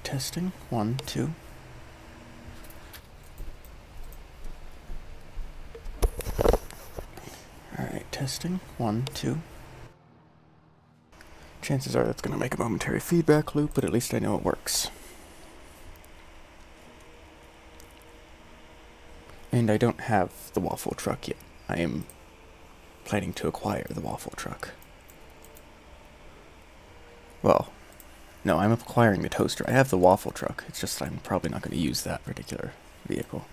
testing. 1, 2. Alright, testing. 1, 2. Chances are that's going to make a momentary feedback loop, but at least I know it works. And I don't have the waffle truck yet. I am planning to acquire the waffle truck. Well, no, I'm acquiring the toaster. I have the waffle truck. It's just I'm probably not going to use that particular vehicle.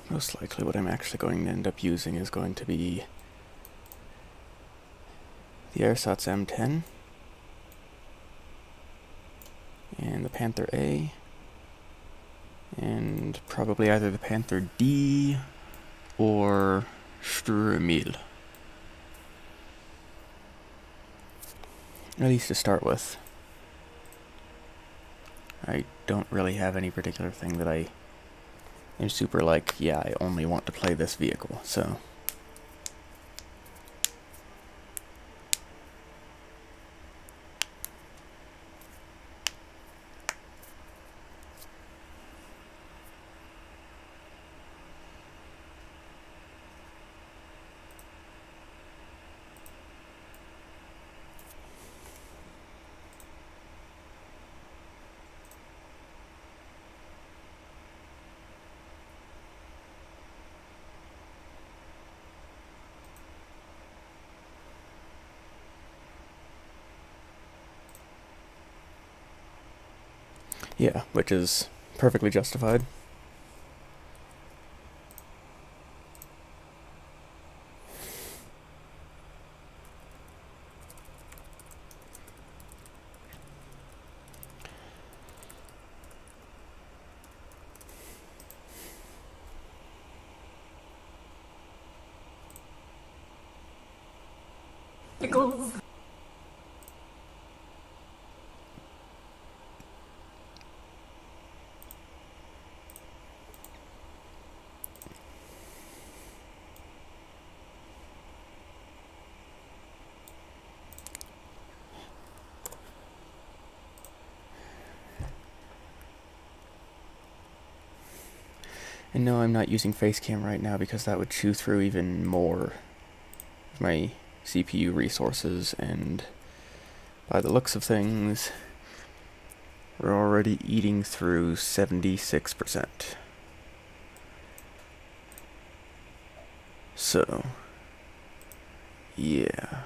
Most likely what I'm actually going to end up using is going to be the Ersatz M10 and the Panther A and probably either the Panther D or Strumil. At least to start with. I don't really have any particular thing that I am super like, yeah, I only want to play this vehicle, so. Yeah, which is perfectly justified. Pickles. And no, I'm not using Facecam right now because that would chew through even more of my CPU resources, and by the looks of things, we're already eating through 76%. So, yeah.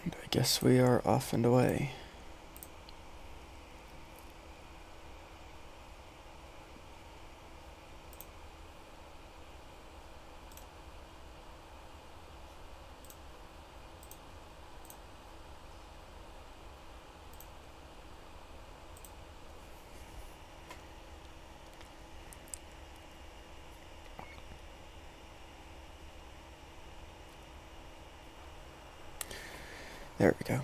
And I guess we are off and away. There we go.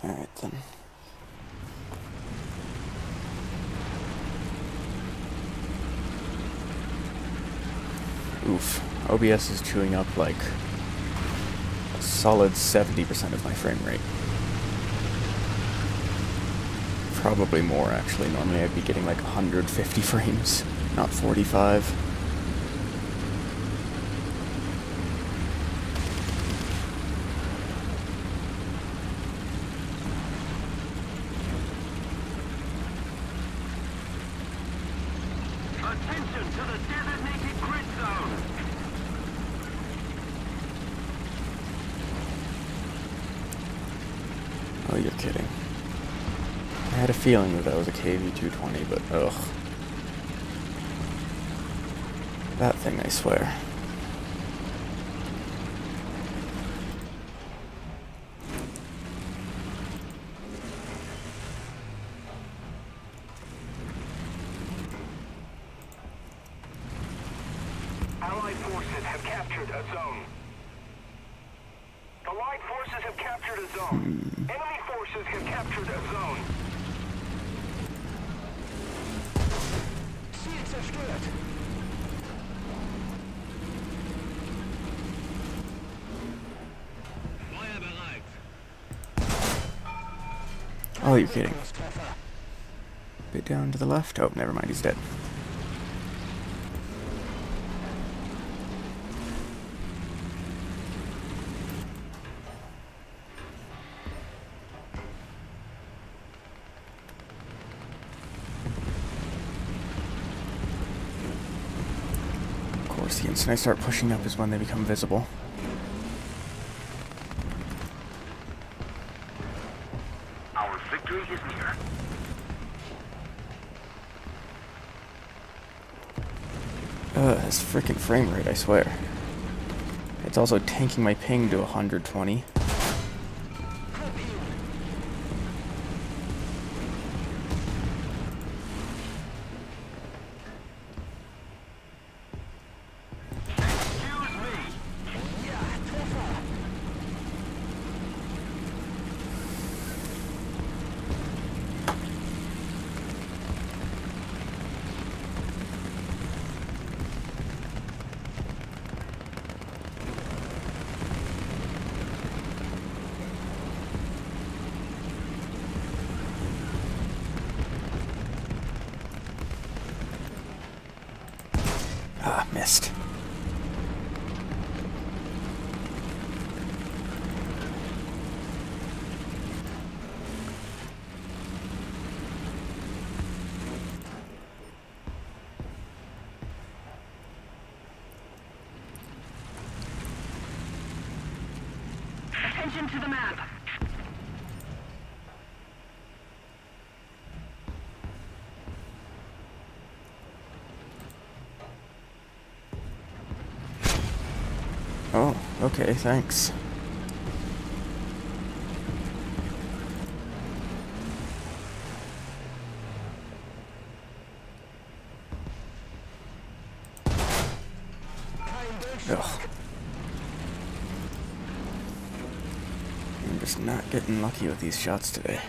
Alright then. Oof. OBS is chewing up like a solid 70% of my frame rate. Probably more, actually. Normally I'd be getting like 150 frames, not 45. Attention to the designated grid zone! Oh, you're kidding. I had a feeling that was a KV-220, but ugh. That thing, I swear. Allied forces have captured a zone. Allied forces have captured a zone. Enemy forces have captured a zone. Ziel zerstört. Feuerbereit. Oh, you're kidding. Bit down to the left. Oh, never mind, he's dead. Of course, the instant I start pushing up is when they become visible. Our victory is near. This frickin' frame rate, I swear. It's also tanking my ping to 120. Ah, missed. Attention to the map. Oh, okay, thanks. Ugh. I'm just not getting lucky with these shots today.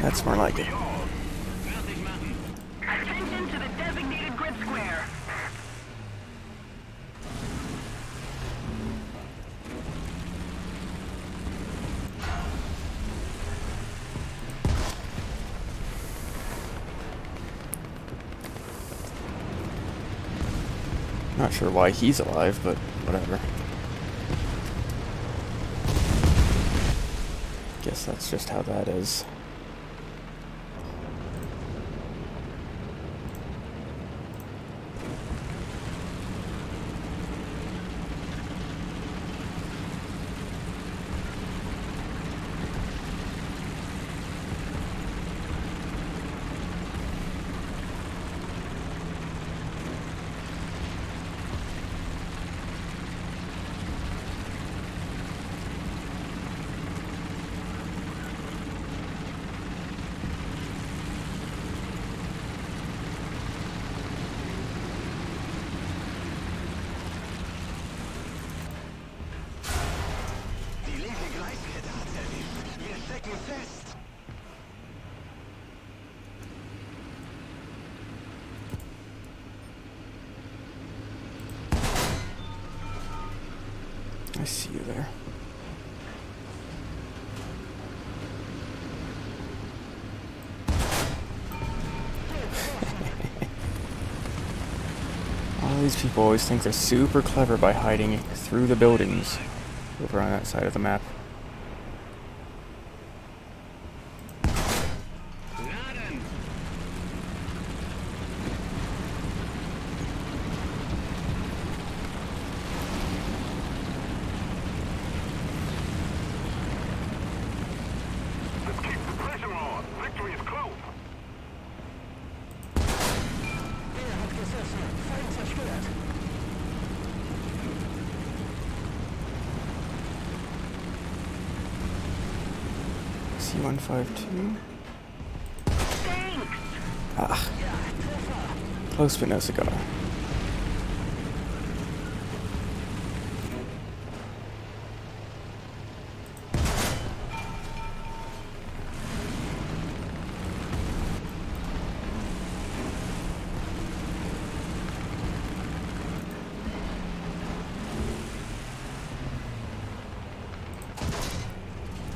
That's more like it. Attention to the designated grid square. Not sure why he's alive, but whatever. Guess that's just how that is. I see you there. All these people always think they're super clever by hiding through the buildings over on that side of the map. Let's keep the pressure on. Victory is close. C-152. Ah. Close but no cigar.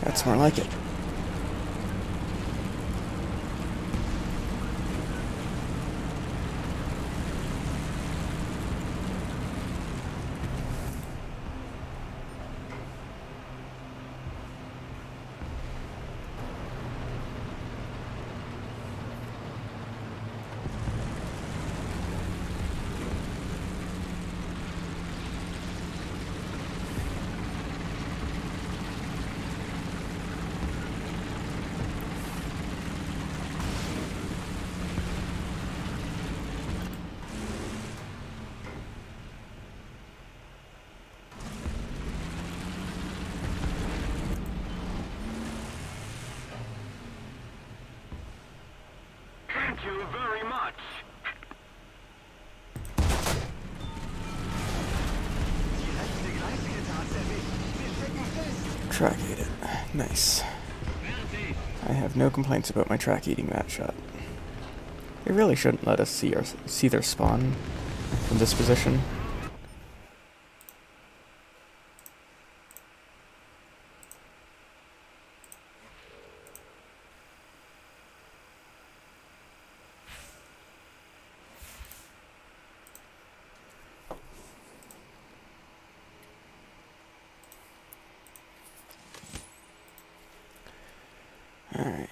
That's more like it. Thank you very much. Track ate it. Nice. I have no complaints about my track eating that shot. They really shouldn't let us see their spawn from this position. Alright.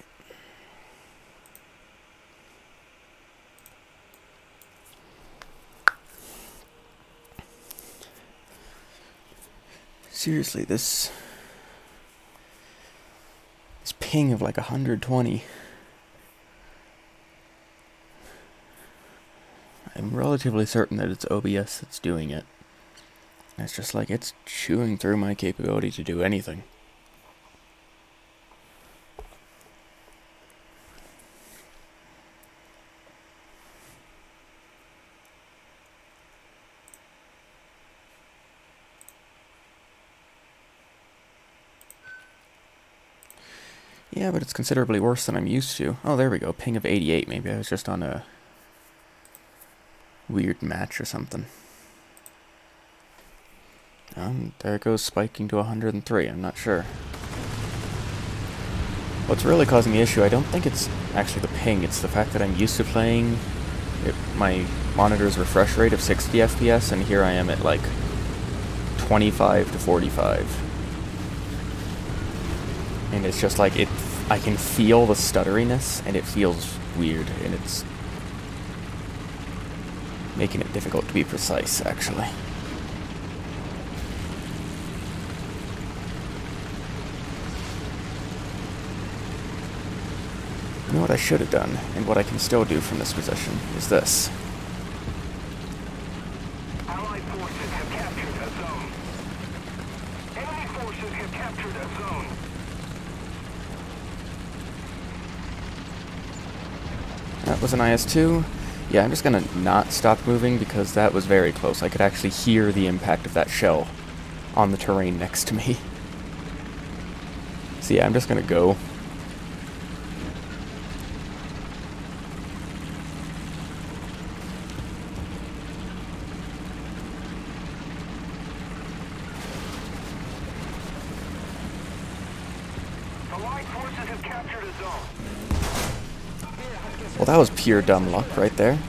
Seriously, this ping of like 120. I'm relatively certain that it's OBS that's doing it. And it's just like it's chewing through my capability to do anything. Yeah, but it's considerably worse than I'm used to. Oh, there we go. Ping of 88. Maybe I was just on a weird match or something. There it goes, spiking to 103. I'm not sure. What's really causing the issue, I don't think it's actually the ping. It's the fact that I'm used to playing my monitor's refresh rate of 60 FPS, and here I am at like 25 to 45. And it's just like, I can feel the stutteriness, and it feels weird, and it's making it difficult to be precise, actually. You know what I should have done, and what I can still do from this position, is this. Allied forces have captured a zone. Enemy forces have captured a zone. That was an IS-2. Yeah, I'm just gonna not stop moving because that was very close. I could actually hear the impact of that shell on the terrain next to me. So yeah, I'm just gonna go. Allied forces have captured a zone. Well, that was pure dumb luck right there.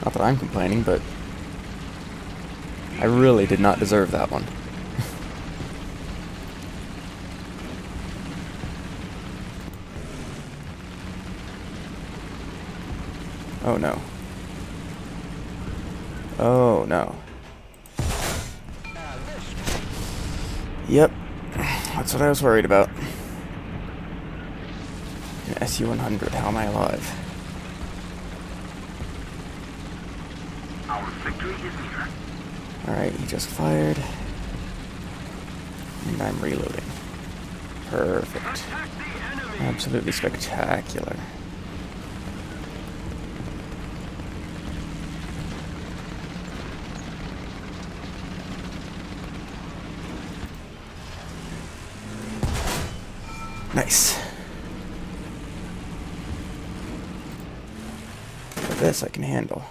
Not that I'm complaining, but I really did not deserve that one. Oh no. Oh no. Yep. That's what I was worried about. An SU-100, how am I alive? Our victory is near. Alright, he just fired. And I'm reloading. Perfect. Absolutely spectacular. Nice. But this I can handle.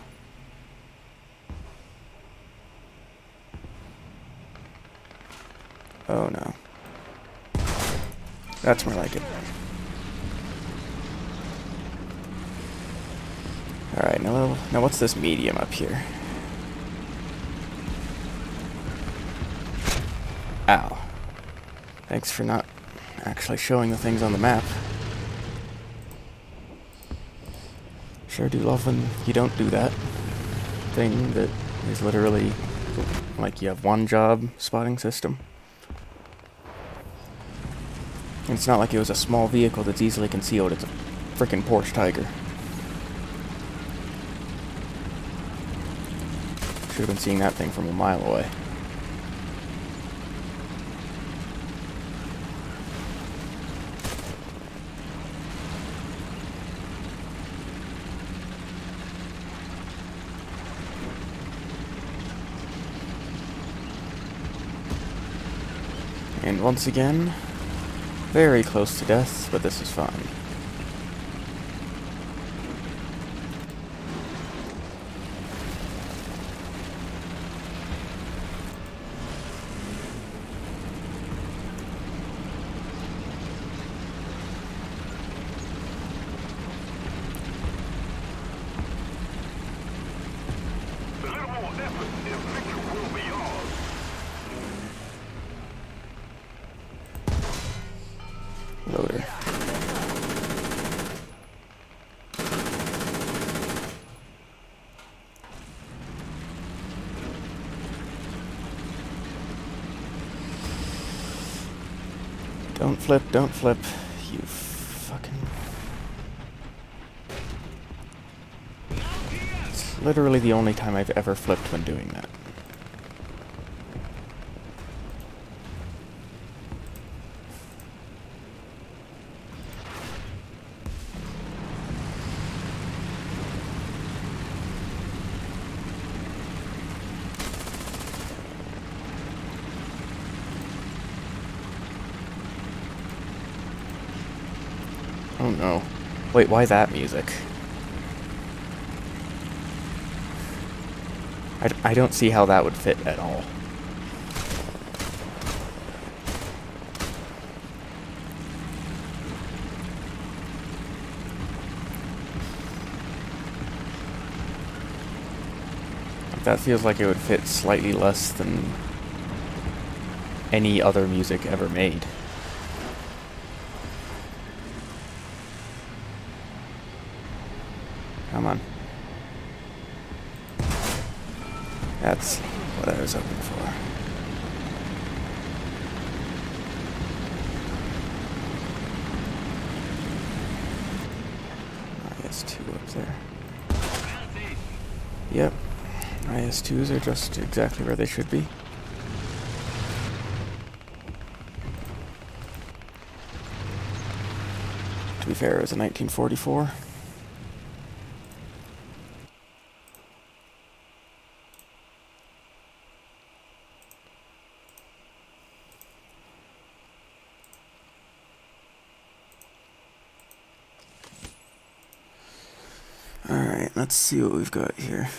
Oh no. That's more like it. Alright, now what's this medium up here? Ow. Thanks for not actually showing the things on the map. Sure do love when you don't do that thing that is literally like you have one job spotting system. And it's not like it was a small vehicle that's easily concealed, it's a frickin' Porsche Tiger. Should have been seeing that thing from a mile away. And once again, very close to death, but this is fine. A little more effort and victory will be ours. Loader. Don't flip, you fucking... It's literally the only time I've ever flipped when doing that. Oh no. Wait, why that music? I don't see how that would fit at all. That feels like it would fit slightly less than any other music ever made. Come on. That's what I was hoping for. IS-2 up there. Yep. IS-2s are just exactly where they should be. To be fair, it was a 1944. Alright, let's see what we've got here.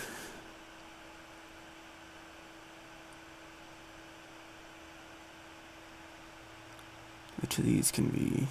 Which of these can be...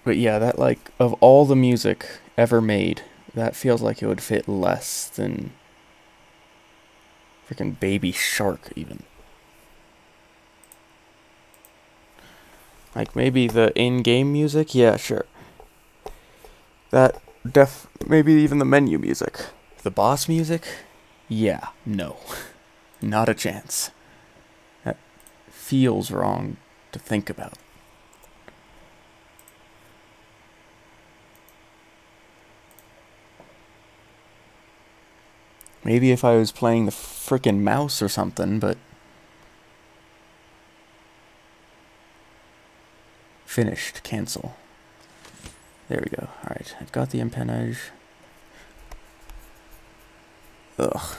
But yeah, that, like, of all the music ever made, that feels like it would fit less than freaking Baby Shark, even. Like, maybe the in-game music? Yeah, sure. That maybe even the menu music. The boss music? Yeah, no. Not a chance. That feels wrong to think about. Maybe if I was playing the frickin' mouse or something, but... Finished. Cancel. There we go. Alright, I've got the empennage. Ugh.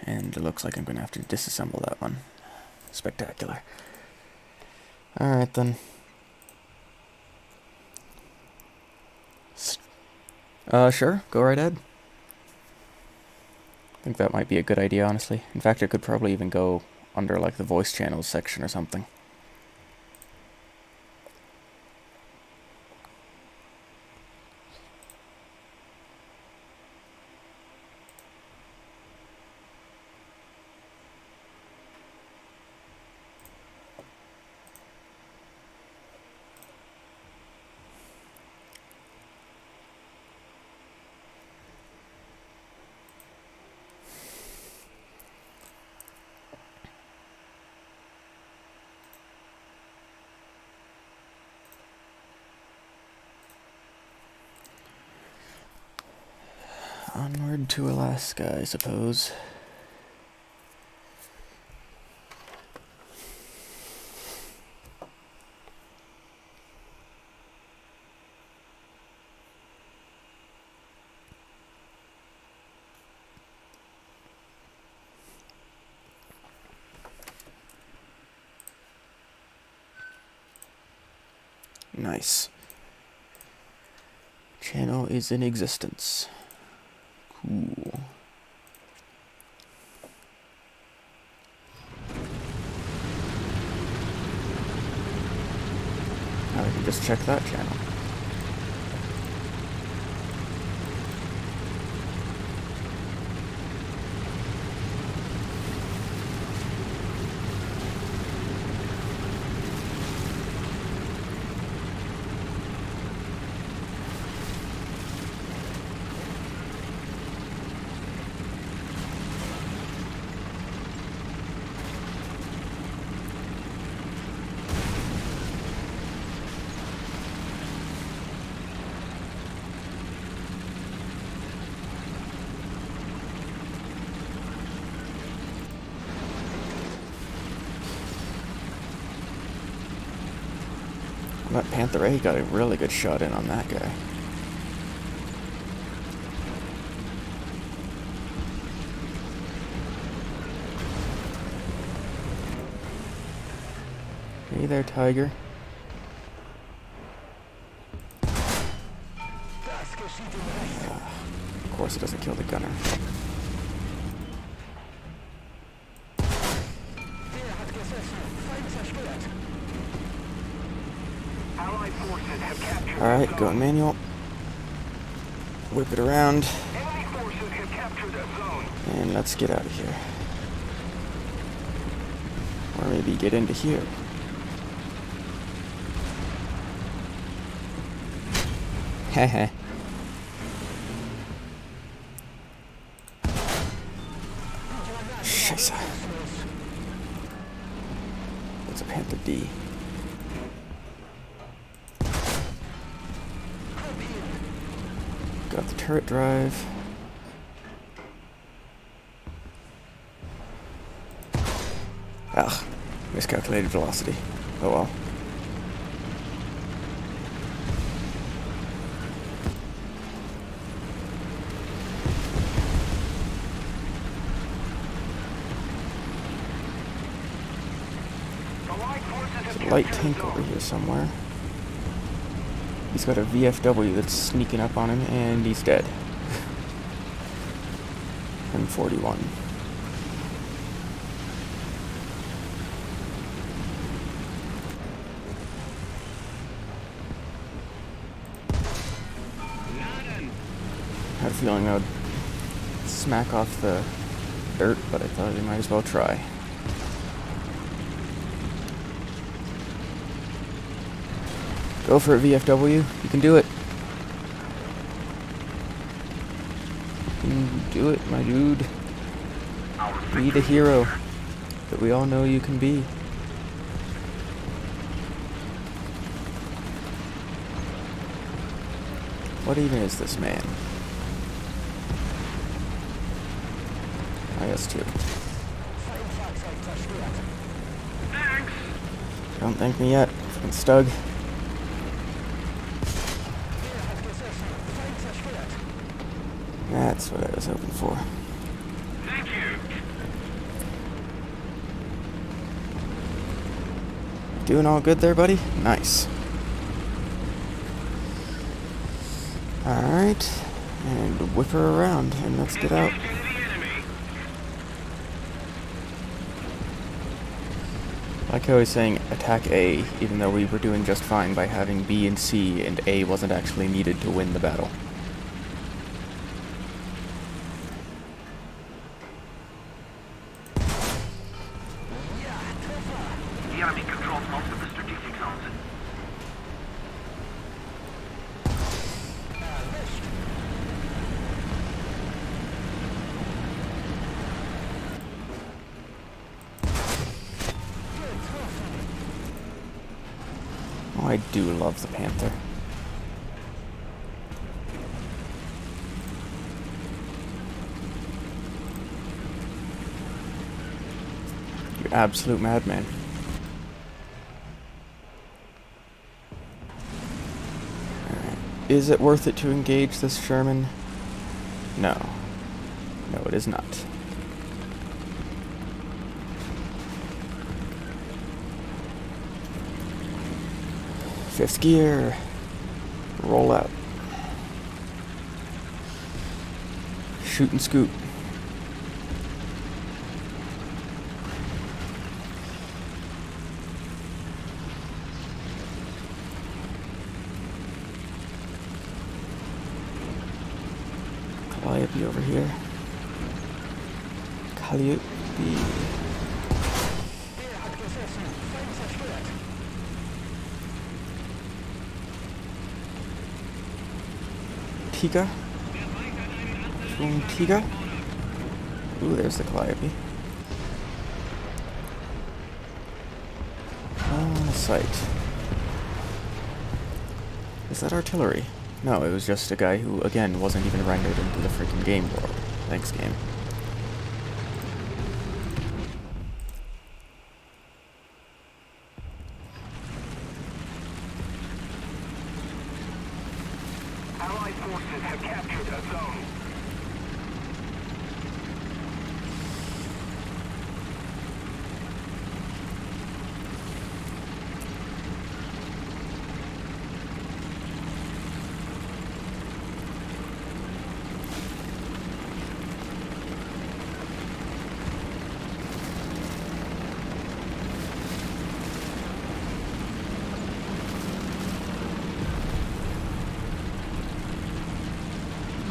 And it looks like I'm going to have to disassemble that one. Spectacular. Alright then. Sure. Go right ahead. I think that might be a good idea, honestly. In fact, it could probably even go under, like, the voice channels section or something. Onward to Alaska, I suppose. Nice. Channel is in existence. Cool. Now I can just check that channel. That Panther A got a really good shot in on that guy. Hey there, Tiger. Of course it doesn't kill the gunner. Alright, going manual. Whip it around. And let's get out of here. Or maybe get into here. Heh. Scheiße. That's a Panther D. Got the turret drive. Ugh, miscalculated velocity. Oh well. light tank over here somewhere. He's got a VFW that's sneaking up on him, and he's dead. M41. I had a feeling I would smack off the dirt, but I thought I might as well try. Go for it, VFW. You can do it. You can do it, my dude. Be the hero that we all know you can be. What even is this man? IS-2. Don't thank me yet, fucking Stug. That's what I was hoping for. Thank you. Doing all good there, buddy? Nice. Alright, and whip her around, and let's get out. Like how I was saying, attack A, even though we were doing just fine by having B and C, and A wasn't actually needed to win the battle. The enemy controls most of the strategic zones. Oh, I do love the Panther. You absolute madman. Alright. Is it worth it to engage this Sherman? No. No, it is not. Fifth gear. Roll out. Shoot and scoot. Calliope over here. Calliope. Tiga. Tiga. Ooh, there's the Calliope. On sight. Is that artillery? No, it was just a guy who, again, wasn't even rendered into the freaking game world. Thanks, game. Allied forces have captured a zone.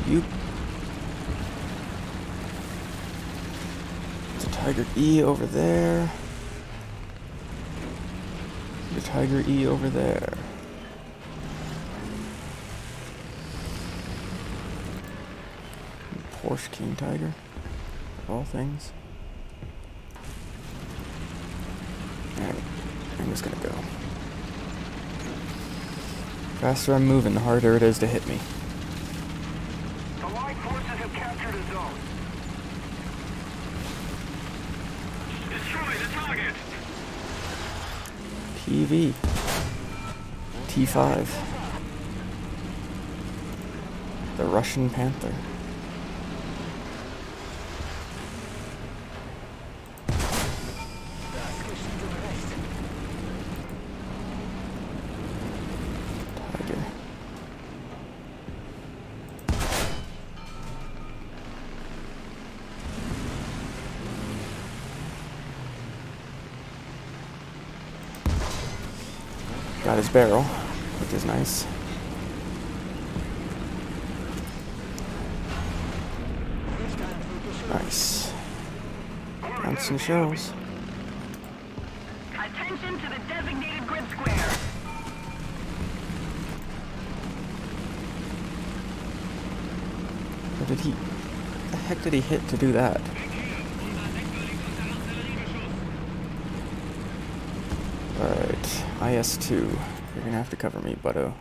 You. There's a Tiger E over there. The Tiger E over there. Porsche King Tiger, of all things. Alright, I'm just gonna go. Faster I'm moving, the harder it is to hit me. Allied forces have captured a zone. Destroy the target. PV. T5. The Russian Panther. got his barrel, which is nice. Nice. Found some shells. Attention to the designated grid square. What did he... the heck did he hit to do that? Alright, IS-2. You're gonna have to cover me, butto.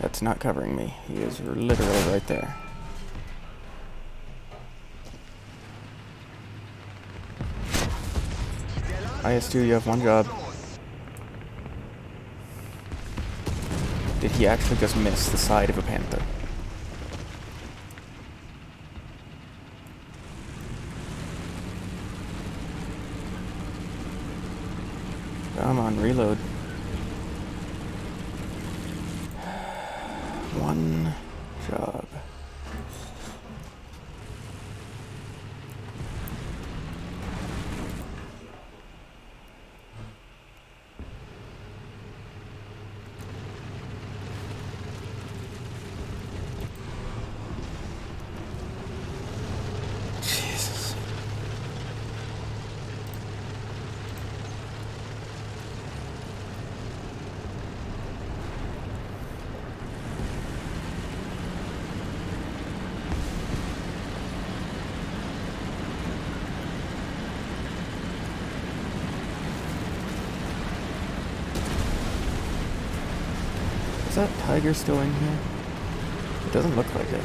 That's not covering me. He is literally right there. IS-2, you have one job. Did he actually just miss the side of a panther? Come on, reload. One job. Jesus. Is that tiger still in here? It doesn't look like it.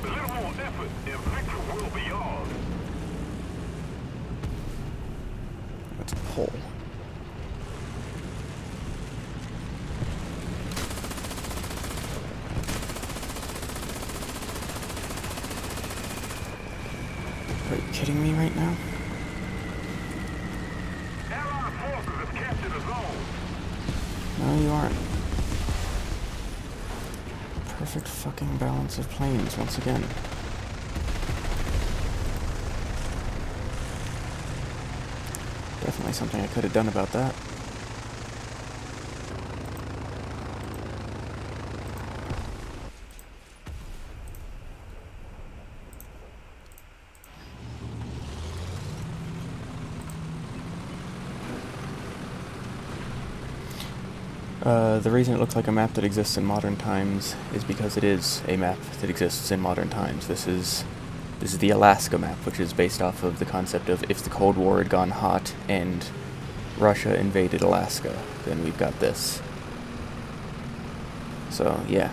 A little more effort and victory will be ours. That's a pole. Are you kidding me right now? Allied forces have captured a zone. No, you aren't. Perfect fucking balance of planes once again. Definitely something I could have done about that. The reason it looks like a map that exists in modern times is because it is a map that exists in modern times. This is the Alaska map, which is based off of the concept of if the Cold War had gone hot and Russia invaded Alaska, then we've got this. So, yeah.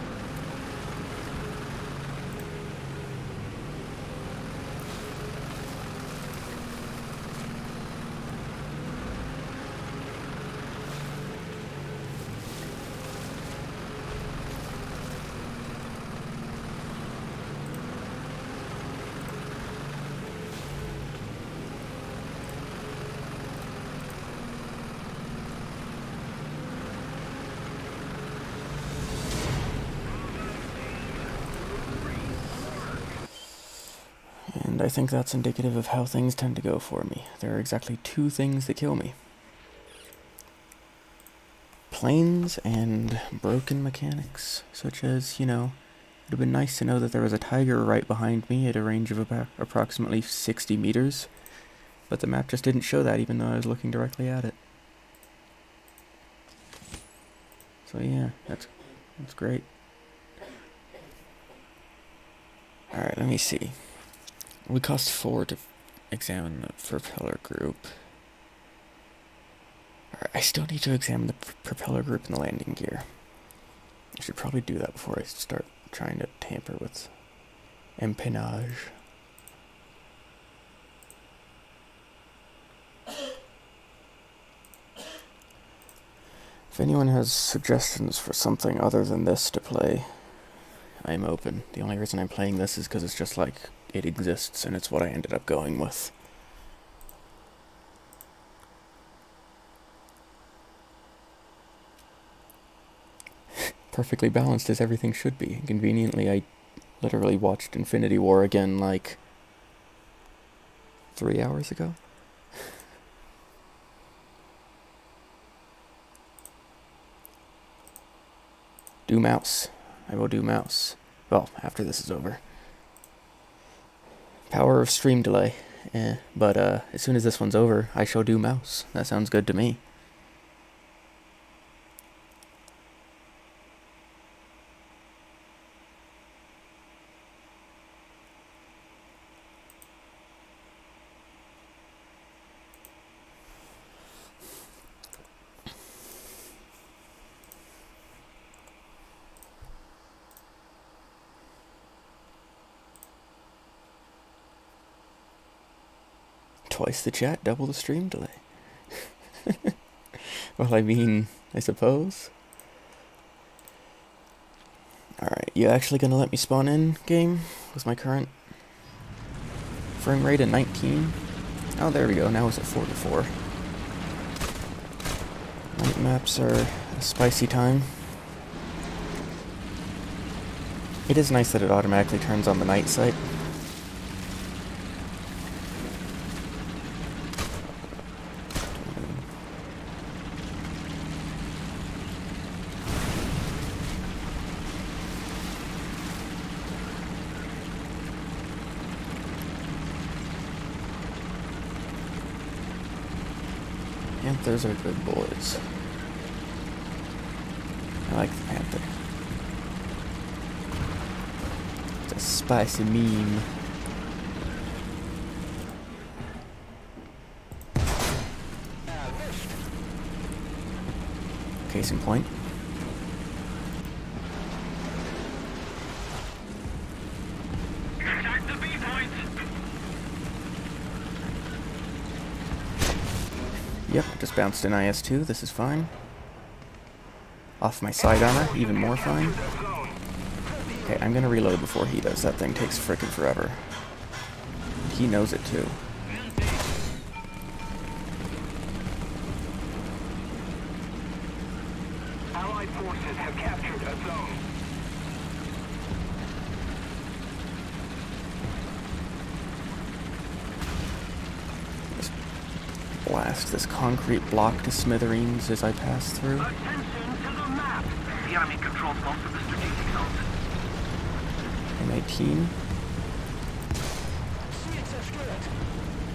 And I think that's indicative of how things tend to go for me. There are exactly two things that kill me. Planes and broken mechanics, such as, you know, it would have been nice to know that there was a tiger right behind me at a range of about approximately 60 meters, but the map just didn't show that even though I was looking directly at it. So yeah, that's great. Alright, let me see. It would cost 4 to examine the propeller group. Alright, I still need to examine the propeller group and the landing gear. I should probably do that before I start trying to tamper with empennage. If anyone has suggestions for something other than this to play, I'm open. The only reason I'm playing this is because it's just like, it exists and it's what I ended up going with. perfectly balanced as everything should be. Conveniently, I literally watched Infinity War again like 3 hours ago. Do mouse. I will do mouse. Well, after this is over. Power of stream delay. But as soon as this one's over, I shall do mouse. That sounds good to me. Twice the chat, double the stream delay. Well, I mean, I suppose. Alright, you actually gonna let me spawn in, game? Was my current frame rate at 19? Oh, there we go, now it's at 44. Night maps are a spicy time. It is nice that it automatically turns on the night sight. Panthers are good boys. I like the panther. It's a spicy meme. Case in point. Attack the B point. Yep, just bounced in IS-2, this is fine. Off my side armor, even more fine. Okay, I'm gonna reload before he does. That thing takes frickin' forever. He knows it too. Allied forces have captured a zone. Just blast this concrete block to smithereens as I pass through. Attention to the map. The enemy controls most of the strategic zones. M18.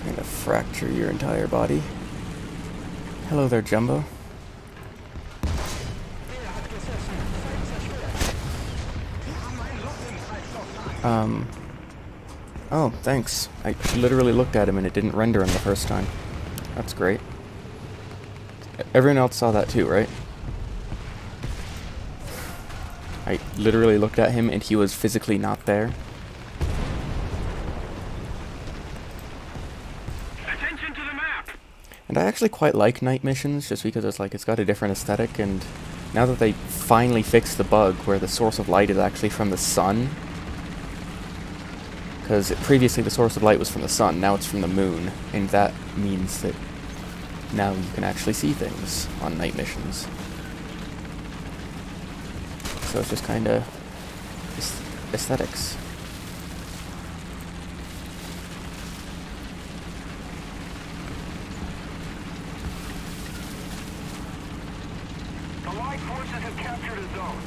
Kind of fracture your entire body. Hello there, Jumbo. Oh, thanks. I literally looked at him and it didn't render him the first time. That's great. Everyone else saw that too, right? I literally looked at him and he was physically not there. Attention to the map. And I actually quite like night missions just because it's got a different aesthetic, and now that they finally fixed the bug where the source of light is actually from the sun, because previously the source of light was from the sun, now it's from the moon, and that means that now you can actually see things on night missions. So it's just kind of aesthetics. Allied forces have captured a zone.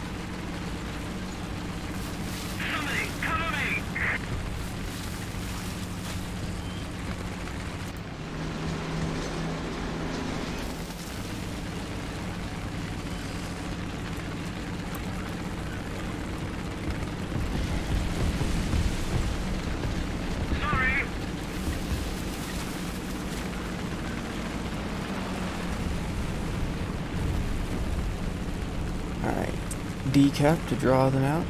Somebody, cover me! Sorry. Alright, decap to draw them out.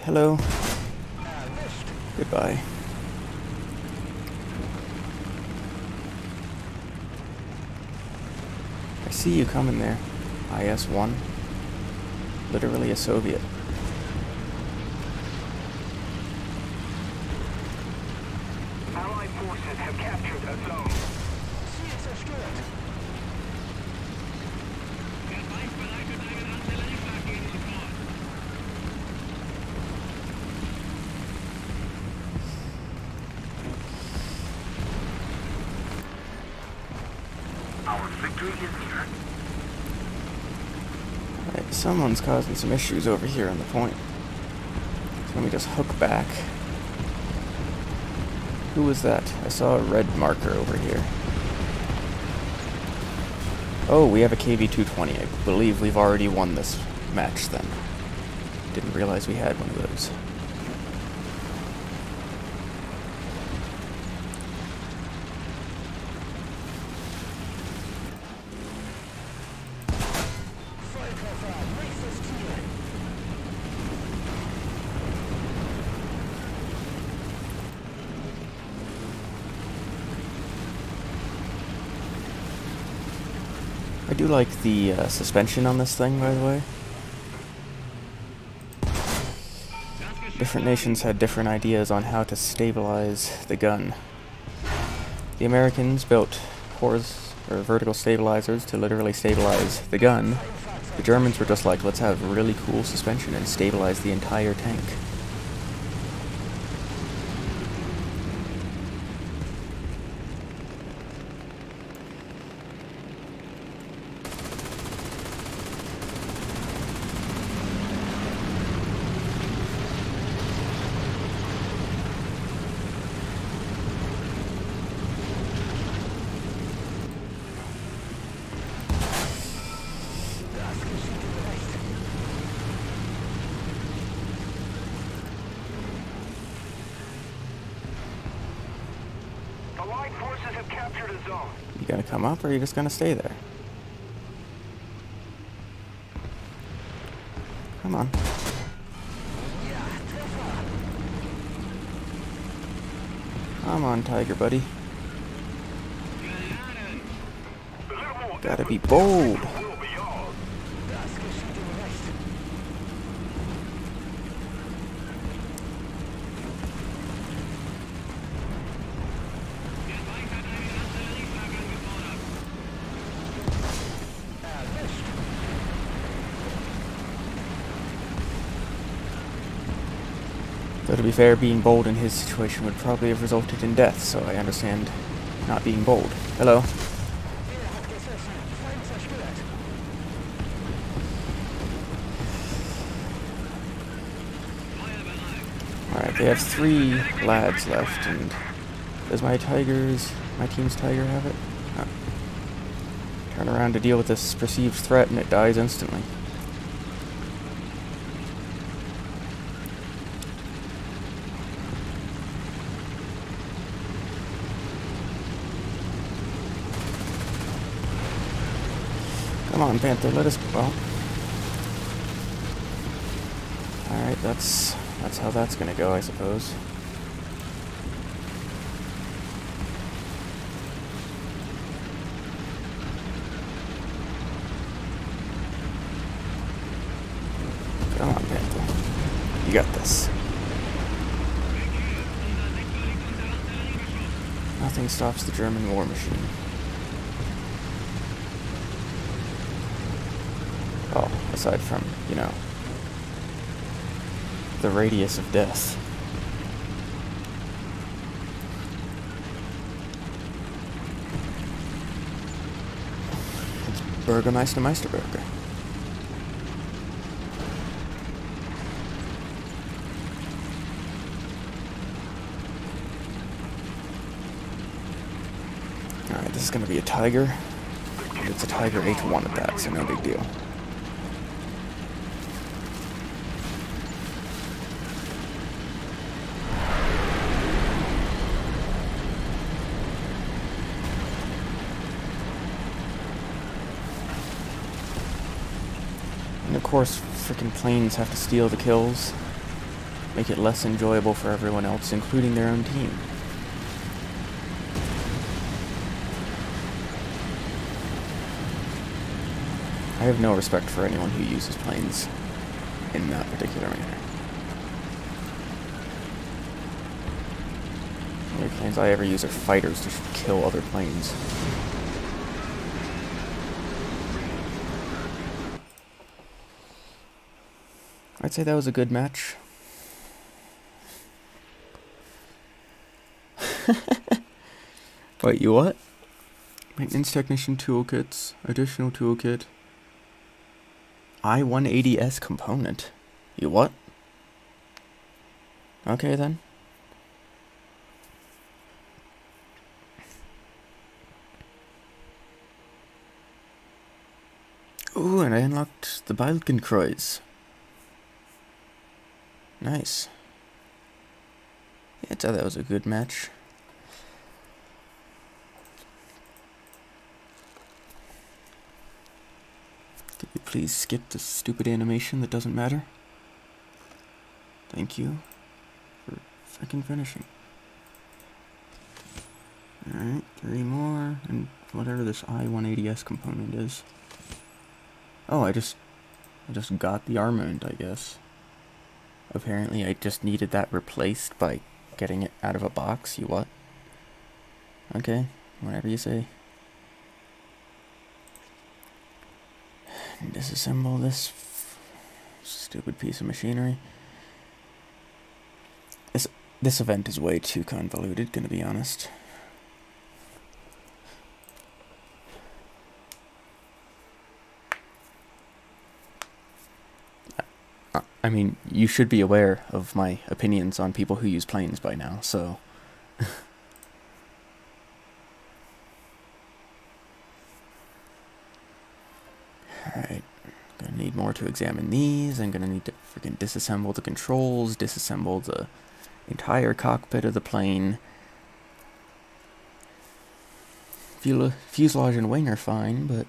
Hello. Goodbye. I see you coming there. IS-1. Literally a Soviet. Allied forces have captured a zone. Our victory is near. Alright, someone's causing some issues over here on the point. So let me just hook back. Who was that? I saw a red marker over here. Oh, we have a KV-220. I believe we've already won this match then. Didn't realize we had one of those. I do like the suspension on this thing, by the way. Different nations had different ideas on how to stabilize the gun. The Americans built vertical stabilizers to literally stabilize the gun. The Germans were just like, let's have really cool suspension and stabilize the entire tank. Allied forces have captured a zone. You gonna come up or are you just gonna stay there? Come on. Come on, Tiger buddy. Gotta be bold. Though to be fair, being bold in his situation would probably have resulted in death, so I understand not being bold. Hello. Alright, they have 3 lads left, and does my team's Tiger have it? No. Turn around to deal with this perceived threat and it dies instantly. Come on, Panther, let us... well... Alright, that's how that's gonna go, I suppose. Come on, Panther. You got this. Nothing stops the German war machine. Oh, aside from, you know, the radius of death. It's Meisterburger. Alright, this is gonna be a Tiger. And it's a Tiger H1 at that, so no big deal. And of course, freaking planes have to steal the kills, make it less enjoyable for everyone else, including their own team. I have no respect for anyone who uses planes in that particular manner. The only planes I ever use are fighters to kill other planes. I'd say that was a good match. Wait, you what? Maintenance Technician toolkits, additional toolkit. I-180S component. You what? Okay then. Ooh, and I unlocked the Balkenkreuz. Nice. Yeah, I thought that was a good match. Could you please skip the stupid animation that doesn't matter? Thank you for freaking finishing. Alright, 3 more, and whatever this I-180S component is. Oh, I just got the armament, I guess. Apparently I just needed that replaced by getting it out of a box. You what? Okay, whatever you say. Disassemble this stupid piece of machinery. This event is way too convoluted, gonna be honest. I mean, you should be aware of my opinions on people who use planes by now, so... Alright, gonna need more to examine these. I'm gonna need to freaking disassemble the controls, disassemble the entire cockpit of the plane. Fuselage and wing are fine, but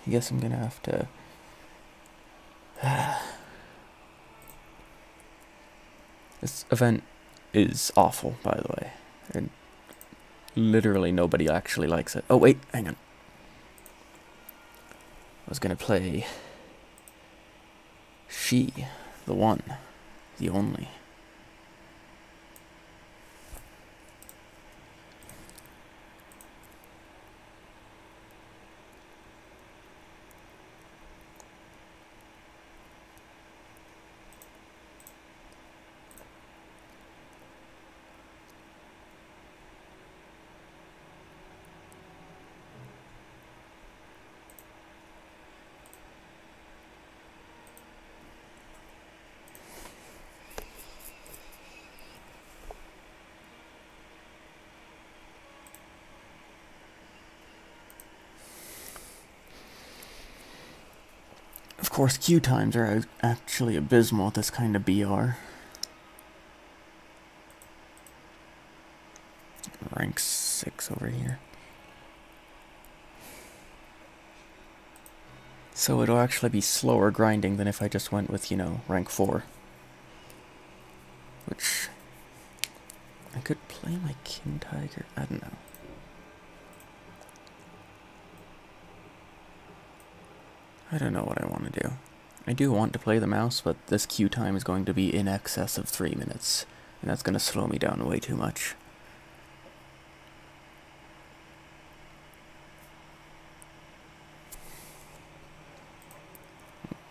I guess I'm gonna have to... This event is awful, by the way, and literally nobody actually likes it. Oh wait, hang on. I was gonna play She, the one, the only. Of course, queue times are actually abysmal at this kind of BR. Rank 6 over here. So it'll actually be slower grinding than if I just went with, you know, rank 4. Which... I could play my King Tiger, I don't know. I don't know what I want to do. I do want to play the mouse, but this queue time is going to be in excess of 3 minutes, and that's going to slow me down way too much.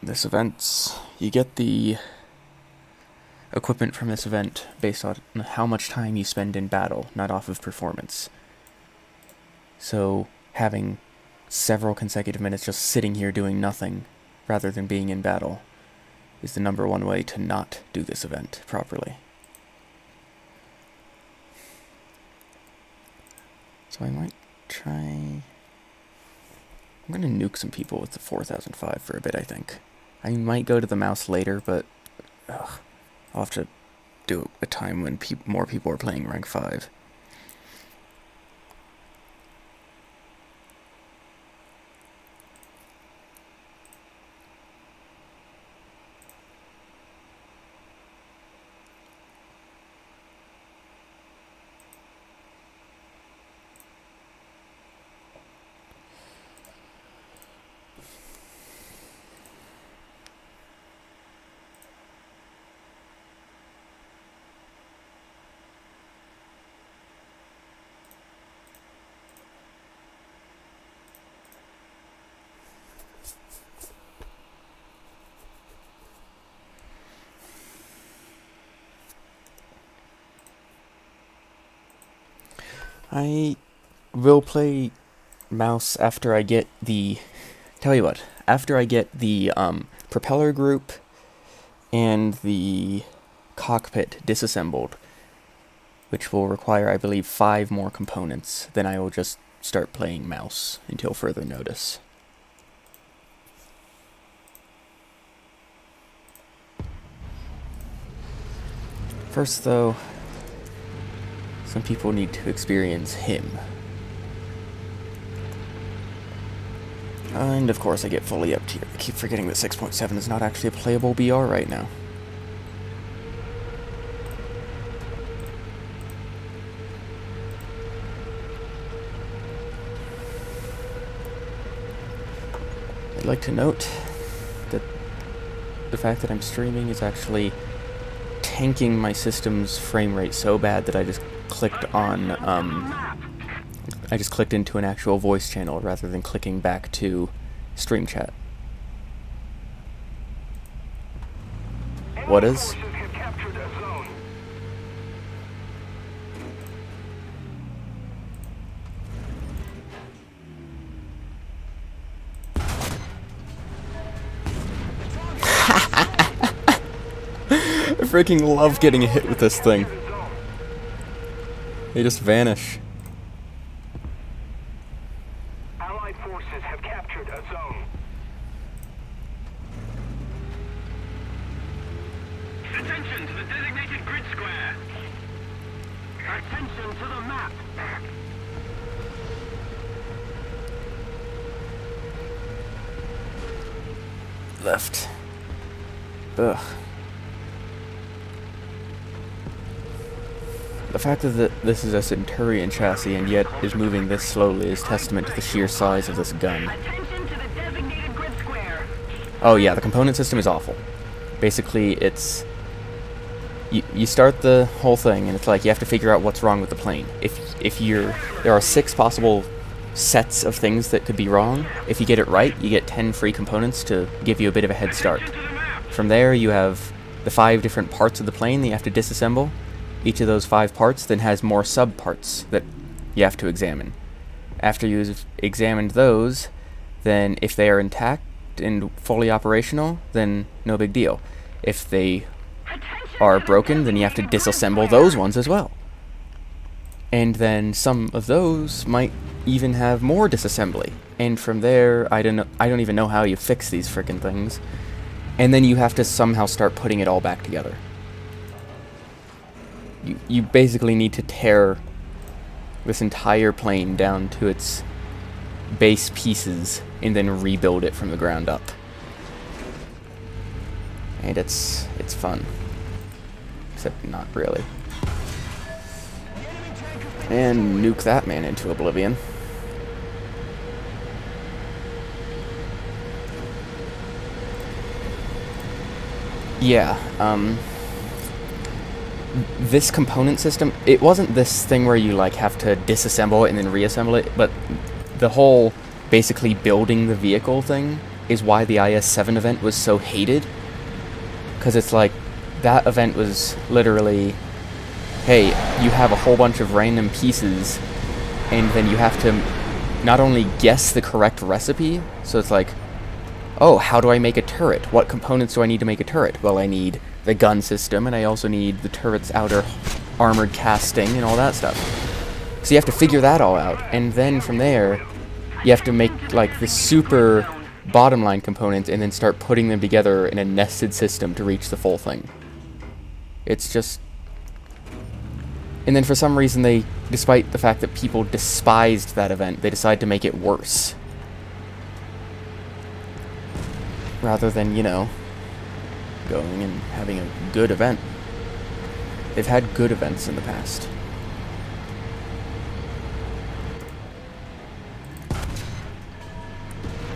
This event's... you get the equipment from this event based on how much time you spend in battle, not off of performance. So, having several consecutive minutes just sitting here doing nothing, rather than being in battle, is the #1 way to not do this event properly. So I might try... I'm gonna nuke some people with the 4005 for a bit, I think. I might go to the mouse later, but I'll have to do it at a time when more people are playing rank 5. I will play mouse after I get the... Tell you what, after I get the propeller group and the cockpit disassembled, which will require, I believe, 5 more components, then I will just start playing mouse until further notice. First, though, some people need to experience him. And of course I get fully up tier. I keep forgetting that 6.7 is not actually a playable BR right now. I'd like to note that the fact that I'm streaming is actually tanking my system's frame rate so bad that I just clicked on, I just clicked into an actual voice channel rather than clicking back to stream chat. What is? I freaking love getting hit with this thing. They just vanish. Allied forces have captured a zone. Attention to the designated grid square. Attention to the map. Left. Ugh. The fact that this is a Centurion chassis and yet is moving this slowly is testament to the sheer size of this gun. Attention to the designated grid square. Oh yeah, the component system is awful. Basically, it's... You start the whole thing and it's like you have to figure out what's wrong with the plane. There are 6 possible sets of things that could be wrong. If you get it right, you get 10 free components to give you a bit of a head start. From there, you have the 5 different parts of the plane that you have to disassemble. Each of those 5 parts then has more sub-parts that you have to examine. After you've examined those, then if they are intact and fully operational, then no big deal. If they are broken, then you have to disassemble those ones as well. And then some of those might even have more disassembly. And from there, I don't even know how you fix these frickin' things. And then you have to somehow start putting it all back together. You basically need to tear this entire plane down to its base pieces and then rebuild it from the ground up. And it's fun. Except not really. And nuke that man into oblivion. Yeah, this component system, it wasn't this thing where you like have to disassemble it and then reassemble it, but the whole basically building the vehicle thing is why the IS-7 event was so hated. Because it's like, that event was literally, hey, you have a whole bunch of random pieces, and then you have to not only guess the correct recipe, so it's like, oh, how do I make a turret? What components do I need to make a turret? Well, I need the gun system, and I also need the turret's outer armored casting and all that stuff. So you have to figure that all out, and then from there, you have to make like the super bottom line components and then start putting them together in a nested system to reach the full thing. It's just... And then for some reason they, despite the fact that people despised that event, they decided to make it worse. Rather than, you know, going and having a good event. They've had good events in the past.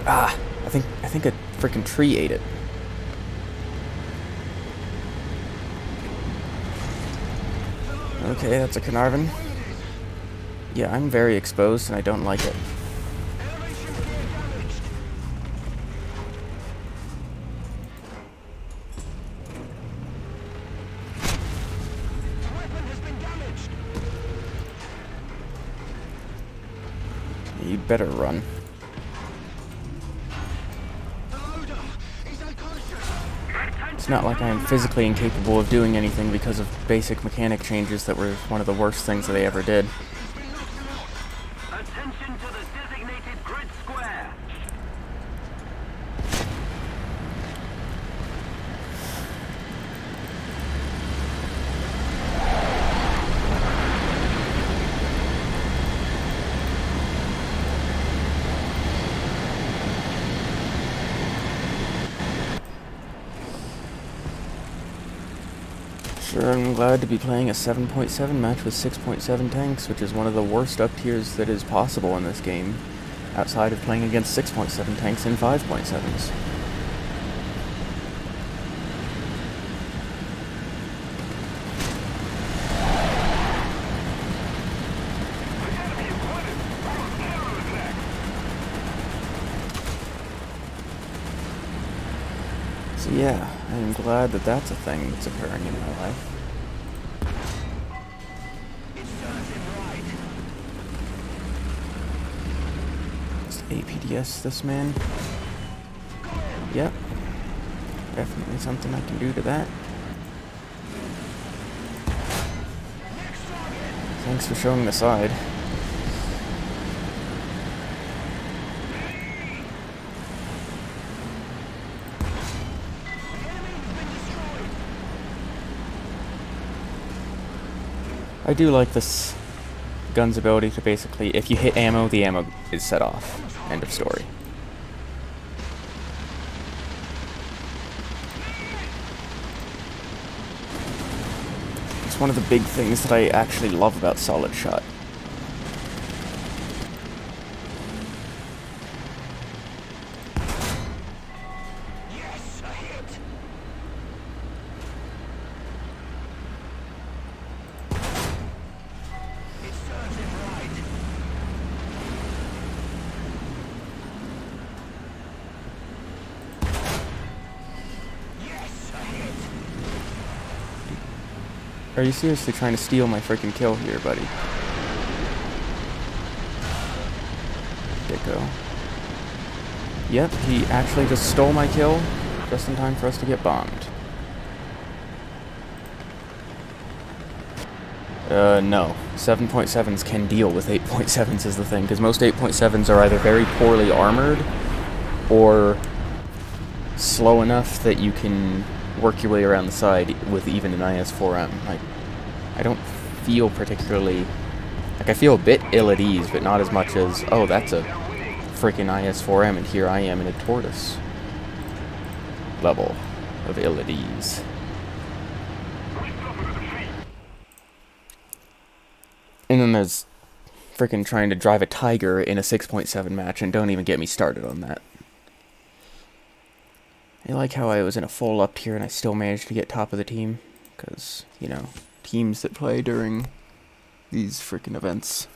Ah, I think a freaking tree ate it. Okay, that's a Carnarvon. Yeah, I'm very exposed and I don't like it. You'd better run. It's not like I'm physically incapable of doing anything because of basic mechanic changes that were one of the worst things that they ever did. Attention to the designated grid square. Sure, I'm glad to be playing a 7.7 match with 6.7 tanks, which is one of the worst up tiers that is possible in this game, outside of playing against 6.7 tanks and 5.7s. So yeah, I'm glad that that's a thing that's occurring in my life. Let's APDS this man. Yep. Definitely something I can do to that. Thanks for showing the side. I do like this gun's ability to basically, if you hit ammo, the ammo is set off. End of story. It's one of the big things that I actually love about Solid Shot. Yes, a hit. It serves him right. Yes, a hit. Are you seriously trying to steal my freaking kill here, buddy? Dicko. Yep, he actually just stole my kill, just in time for us to get bombed. No. 7.7s can deal with 8.7s is the thing, because most 8.7s are either very poorly armored, or slow enough that you can work your way around the side with even an IS-4M. Like, I don't feel particularly... Like, I feel a bit ill at ease, but not as much as, oh, that's a freaking IS-4M, and here I am in a tortoise level of ill at ease. And then there's freaking trying to drive a Tiger in a 6.7 match, and don't even get me started on that. I like how I was in a full up tier and I still managed to get top of the team, because, you know, teams that play during these freaking events.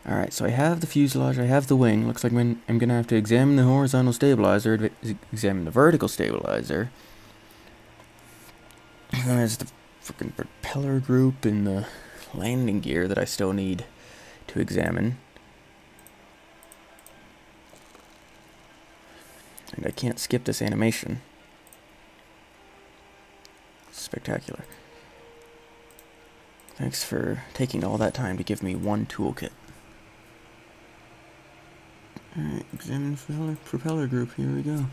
Alright, so I have the fuselage, I have the wing. Looks like I'm going to have to examine the horizontal stabilizer, examine the vertical stabilizer. And then there's the freaking propeller group and the landing gear that I still need to examine. And I can't skip this animation. Spectacular. Thanks for taking all that time to give me one toolkit. Alright, examine propeller group, here we go.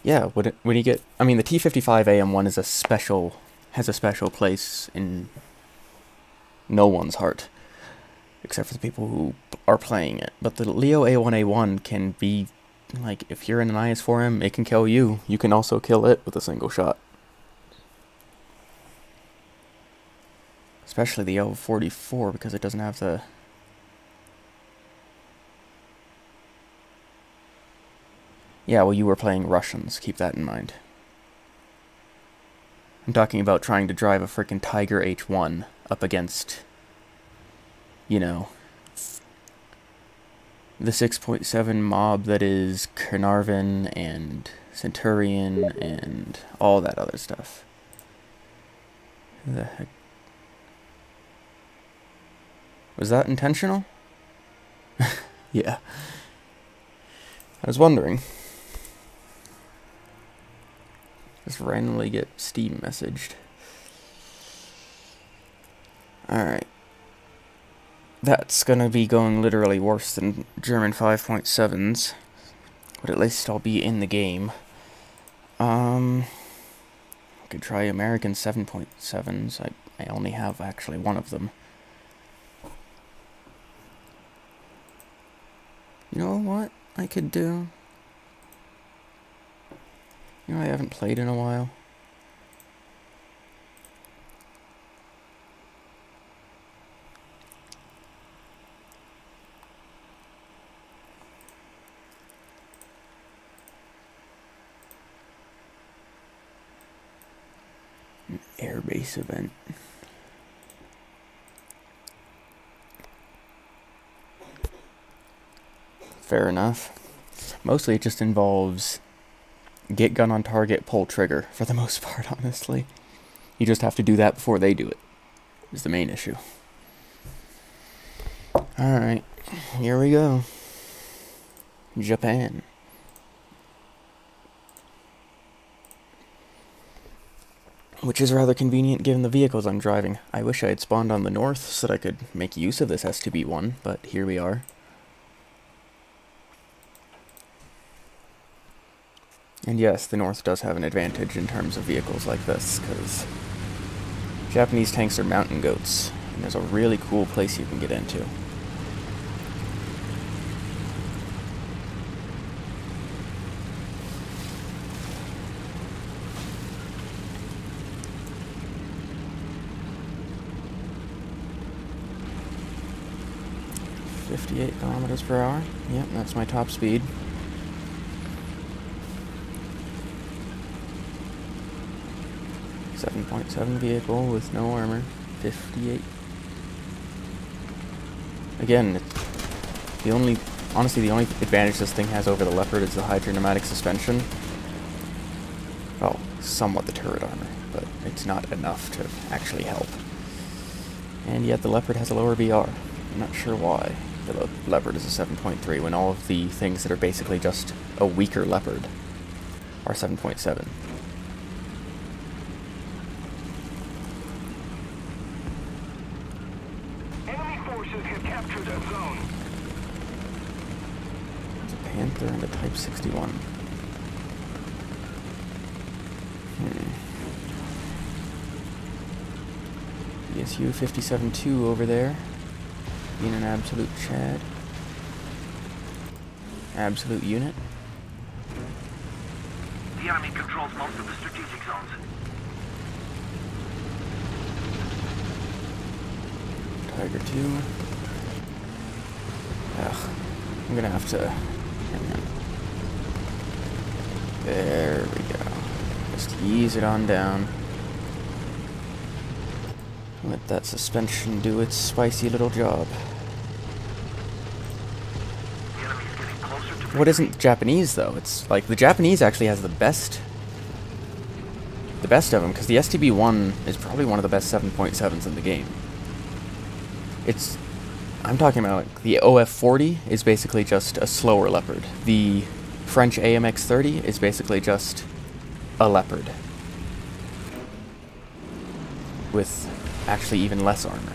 Yeah, when you get, I mean, the T55 AM1 is has a special place in no one's heart, except for the people who are playing it. But the Leo A1A1 can be, like, if you're in an IS-4M, it can kill you. You can also kill it with a single shot. Especially the L44, because it doesn't have the... Yeah, well, you were playing Russians, keep that in mind. I'm talking about trying to drive a frickin' Tiger H1 up against, you know, the 6.7 mob that is Carnarvon and Centurion and all that other stuff. Who the heck? Was that intentional? Yeah. I was wondering. Just randomly get Steam messaged. Alright. That's gonna be going literally worse than German 5.7s. But at least I'll be in the game. I could try American 7.7s. I only have actually one of them. You know what I could do? You know I haven't played in a while. An airbase event. Fair enough. Mostly it just involves get gun on target, pull trigger, for the most part, honestly. You just have to do that before they do it, is the main issue. Alright, here we go. Japan. Which is rather convenient given the vehicles I'm driving. I wish I had spawned on the north so that I could make use of this S2B1, but here we are. And yes, the north does have an advantage in terms of vehicles like this, because Japanese tanks are mountain goats, and there's a really cool place you can get into. .58 kilometers per hour. Yep, that's my top speed. .7 vehicle with no armor. 58. Again, honestly, the only advantage this thing has over the Leopard is the hydropneumatic suspension. Well, somewhat the turret armor, but it's not enough to actually help. And yet the Leopard has a lower BR. I'm not sure why the Leopard is a 7.3 when all of the things that are basically just a weaker Leopard are 7.7. There's a Panther and a Type 61. ESU 57-2 over there. Being an absolute Chad. Absolute unit. The enemy controls most of the strategic zones. Tiger 2. Ugh. I'm gonna have to... hang on. There we go. Just ease it on down. Let that suspension do its spicy little job. What isn't Japanese, though? It's like, the Japanese actually has the best of them, because the STB-1 is probably one of the best 7.7s in the game. I'm talking about, like, the OF-40 is basically just a slower Leopard. The French AMX-30 is basically just a Leopard. With actually even less armor.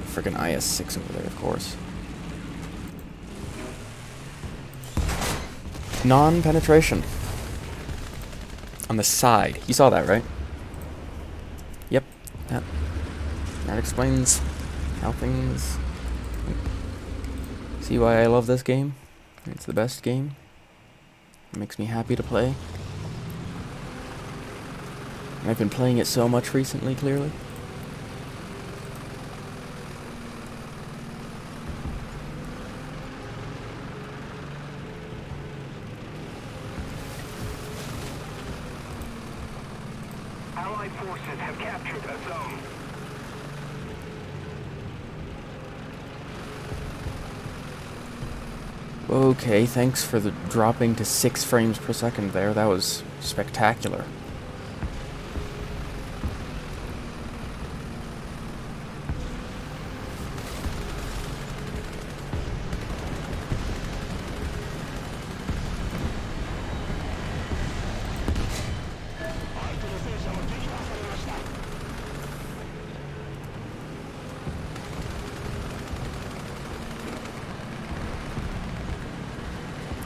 Frickin' IS-6 over there, of course. Non-penetration. On the side. You saw that, right? Yep. Yep. That explains how things... See why I love this game? It's the best game. It makes me happy to play. I've been playing it so much recently, clearly. Allied forces have captured a zone. Okay, thanks for the dropping to 6 frames per second there. That was spectacular.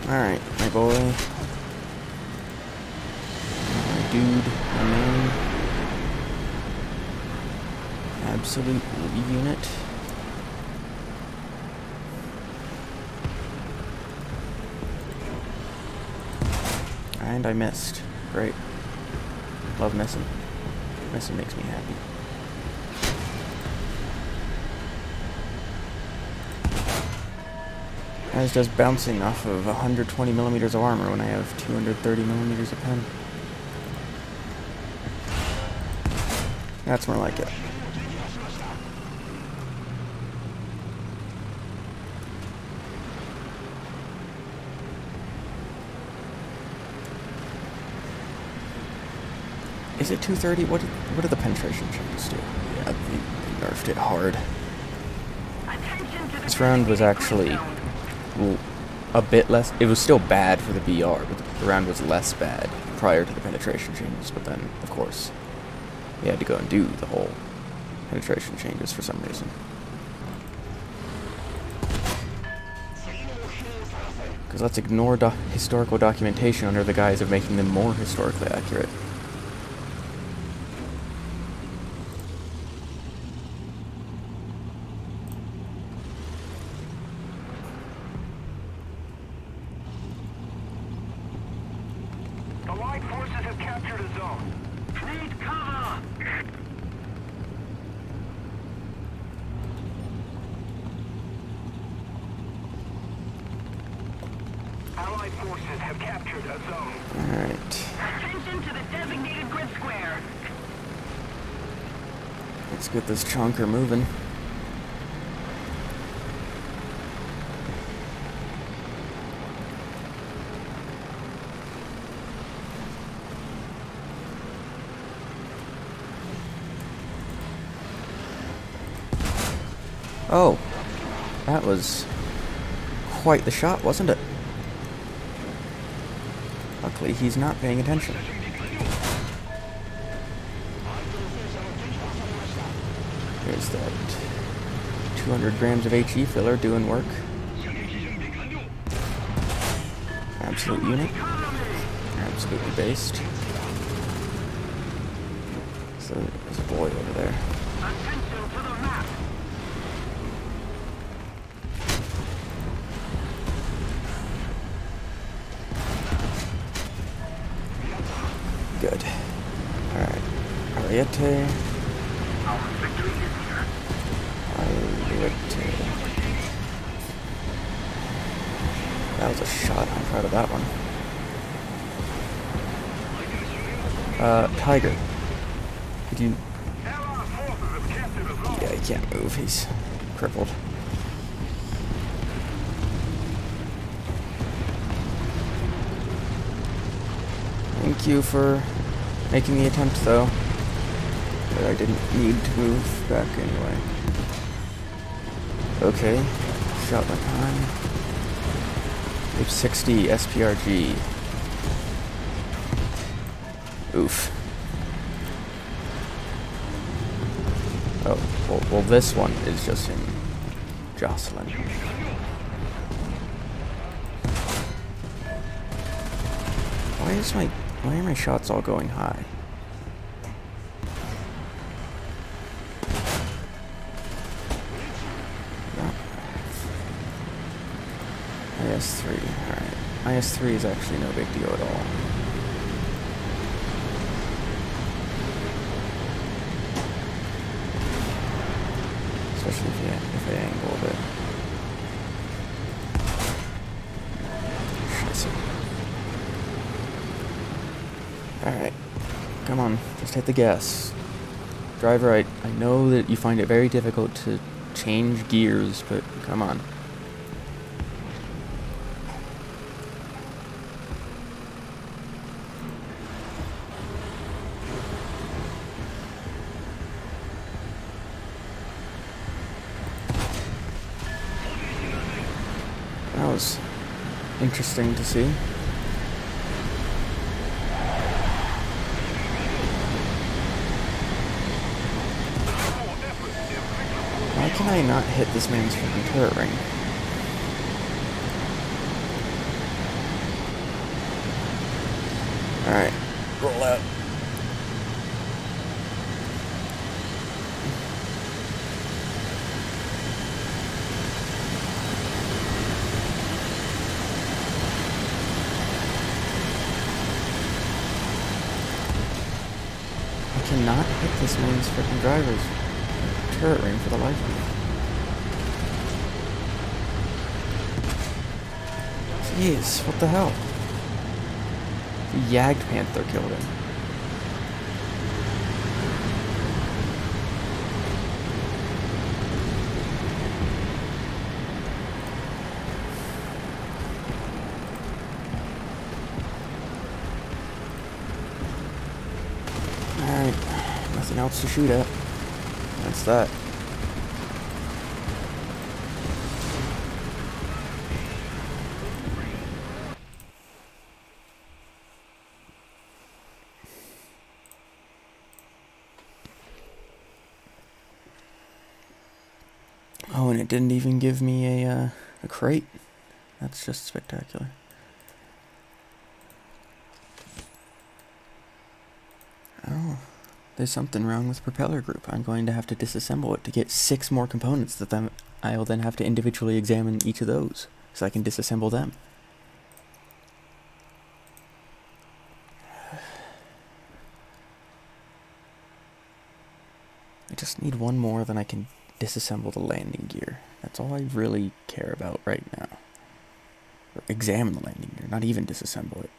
Alright, my boy. My dude, my man. Absolute unit. And I missed. Great. Love missing. Missing makes me happy. As does bouncing off of 120 millimeters of armor when I have 230 millimeters of pen. That's more like it. Is it 230? What do the penetration changes do? Yeah, they nerfed it hard. This round was actually a bit less. It was still bad for the BR, but the round was less bad prior to the penetration changes. But then, of course, we had to go and do the whole penetration changes for some reason. Because let's ignore historical documentation under the guise of making them more historically accurate. Allied forces have captured a zone. Need cover! Allied forces have captured a zone. Alright. Attention to the designated grid square. Let's get this chunker moving. Oh, that was quite the shot, wasn't it? Luckily, he's not paying attention. Here's that 200 grams of HE filler doing work. Absolute unit. Absolutely based. So there's a boy over there. Attention to the map. Good. Alright. Ariete. Ariete. That was a shot. I'm proud of that one. Tiger. Could you... Yeah, he can't move. He's crippled. Thank you for making the attempt, though. But I didn't need to move back anyway. Okay. Shot my time. We have 60 SPRG. Oof. Oh, well, this one is just him jostling. Why are my shots all going high? IS-3, alright. IS-3 is actually no big deal at all. Especially if I angle a bit. Alright. come on, just hit the gas. Driver, I know that you find it very difficult to change gears, but come on. That was interesting to see. Why can I not hit this man's freaking turret ring? Alright, roll out. I cannot hit this man's freaking driver's turret ring for the life of me. Jeez, what the hell? The Yagged Panther killed him. Alright, nothing else to shoot at. That's that. Oh, and it didn't even give me a crate. That's just spectacular. Oh, there's something wrong with the propeller group. I'm going to have to disassemble it to get 6 more components that I'll then have to individually examine each of those so I can disassemble them. I just need 1 more, then I can disassemble the landing gear. That's all I really care about right now. Or examine the landing gear, not even disassemble it.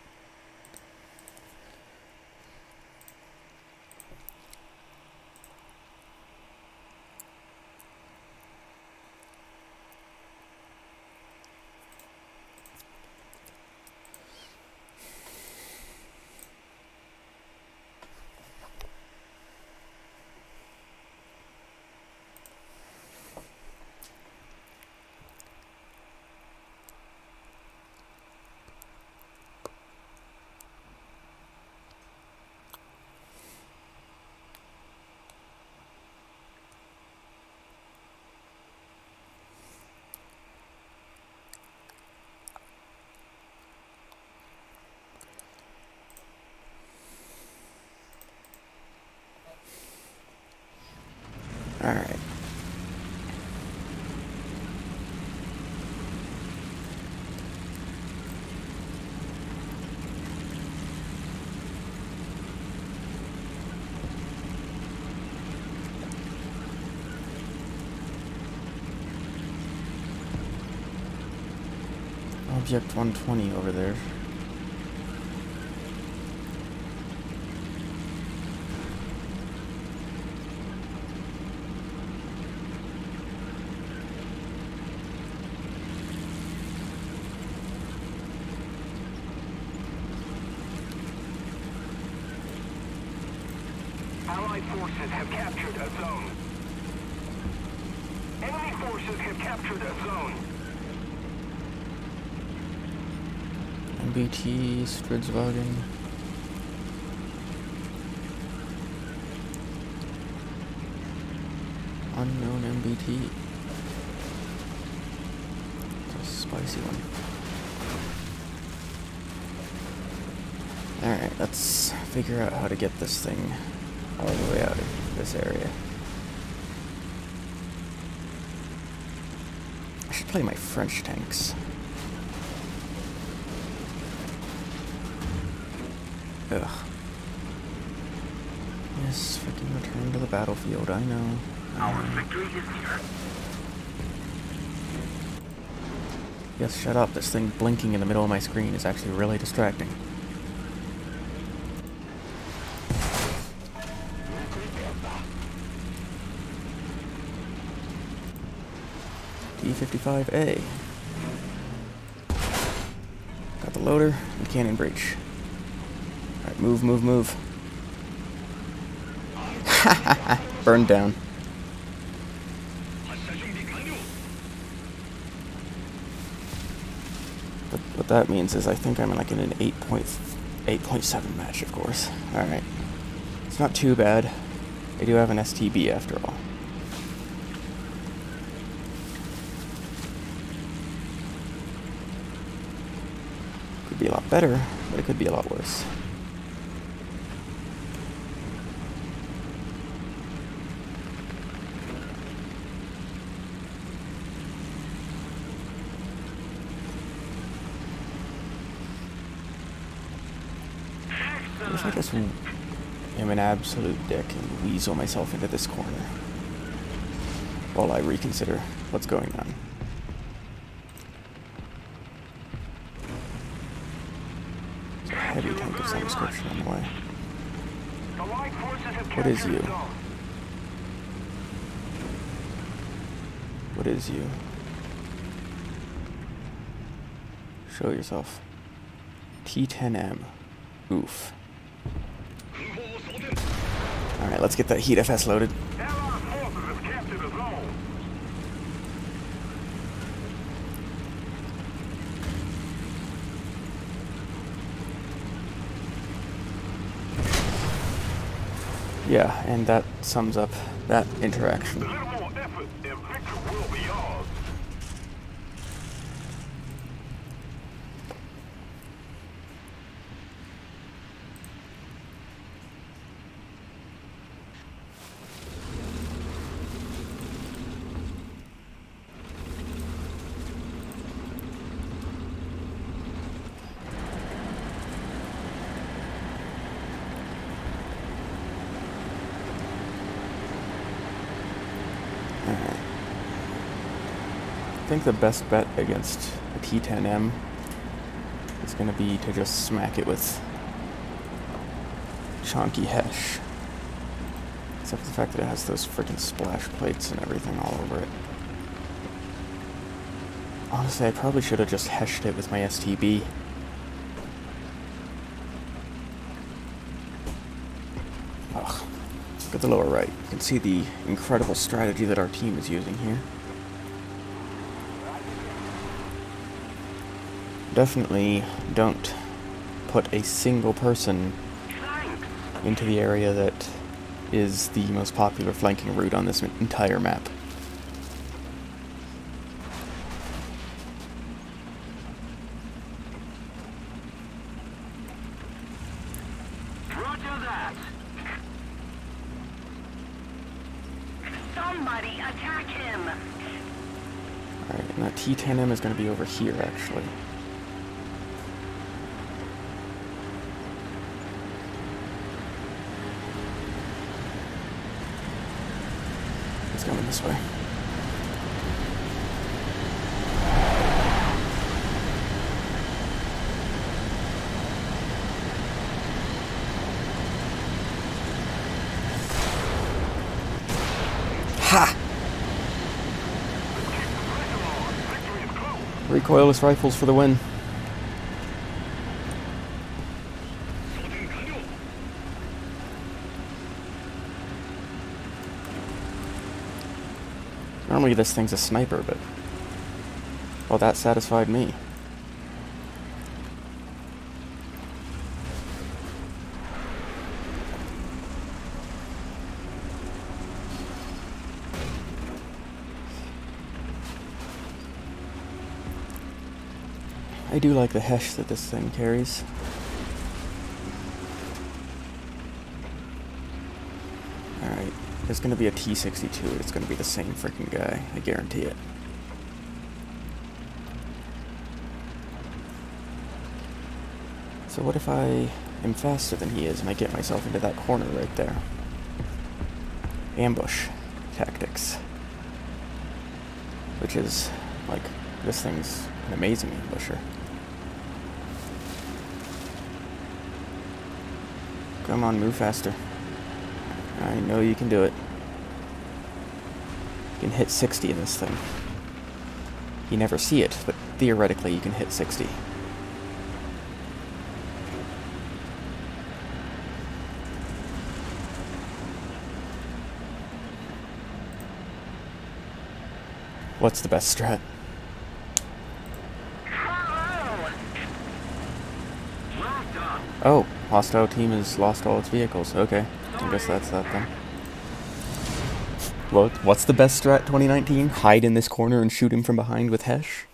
Alright. Object 120 over there. Allied forces have captured a zone. Enemy forces have captured a zone. MBT, Stridswagen. Unknown MBT. It's a spicy one. Alright, let's figure out how to get this thing all the way out of this area. I should play my French tanks. Ugh. Yes, freaking return to the battlefield, I know. Our victory is near. Yes, shut up. This thing blinking in the middle of my screen is actually really distracting. T-55A. Got the loader and cannon breach. Alright, move, move, move. Burned down. But what that means is I think I'm like in an 8.7 match, of course. Alright. It's not too bad. I do have an STB after all. Could be a lot better, but it could be a lot worse. What if I just am an absolute dick and weasel myself into this corner while I reconsider what's going on? There's a heavy tank of some description on the way. What is you? What is you? Show yourself. T10M. Oof. Alright, let's get that heat FS loaded. Yeah, and that sums up that interaction. I think the best bet against a T10M is going to be to just smack it with chonky Hesh. Except for the fact that it has those freaking splash plates and everything all over it. Honestly, I probably should have just Heshed it with my STB. Ugh. Look at the lower right. You can see the incredible strategy that our team is using here. Definitely don't put a single person into the area that is the most popular flanking route on this entire map. Roger that. Somebody attack him. Alright, and that T10M is going to be over here, actually. It's coming this way. Ha! Recoilless rifles for the win. Normally this thing's a sniper, but well, that satisfied me. I do like the Hesh that this thing carries. Alright, there's gonna be a T-62, it's gonna be the same freaking guy, I guarantee it. So what if I am faster than he is and I get myself into that corner right there? Ambush tactics. Which is, like, this thing's an amazing ambusher. Come on, move faster. I know you can do it. You can hit 60 in this thing. You never see it, but theoretically you can hit 60. What's the best strat? Oh, hostile team has lost all its vehicles. Okay, I guess that's that then. Well, what's the best strat 2019? Hide in this corner and shoot him from behind with Hesh?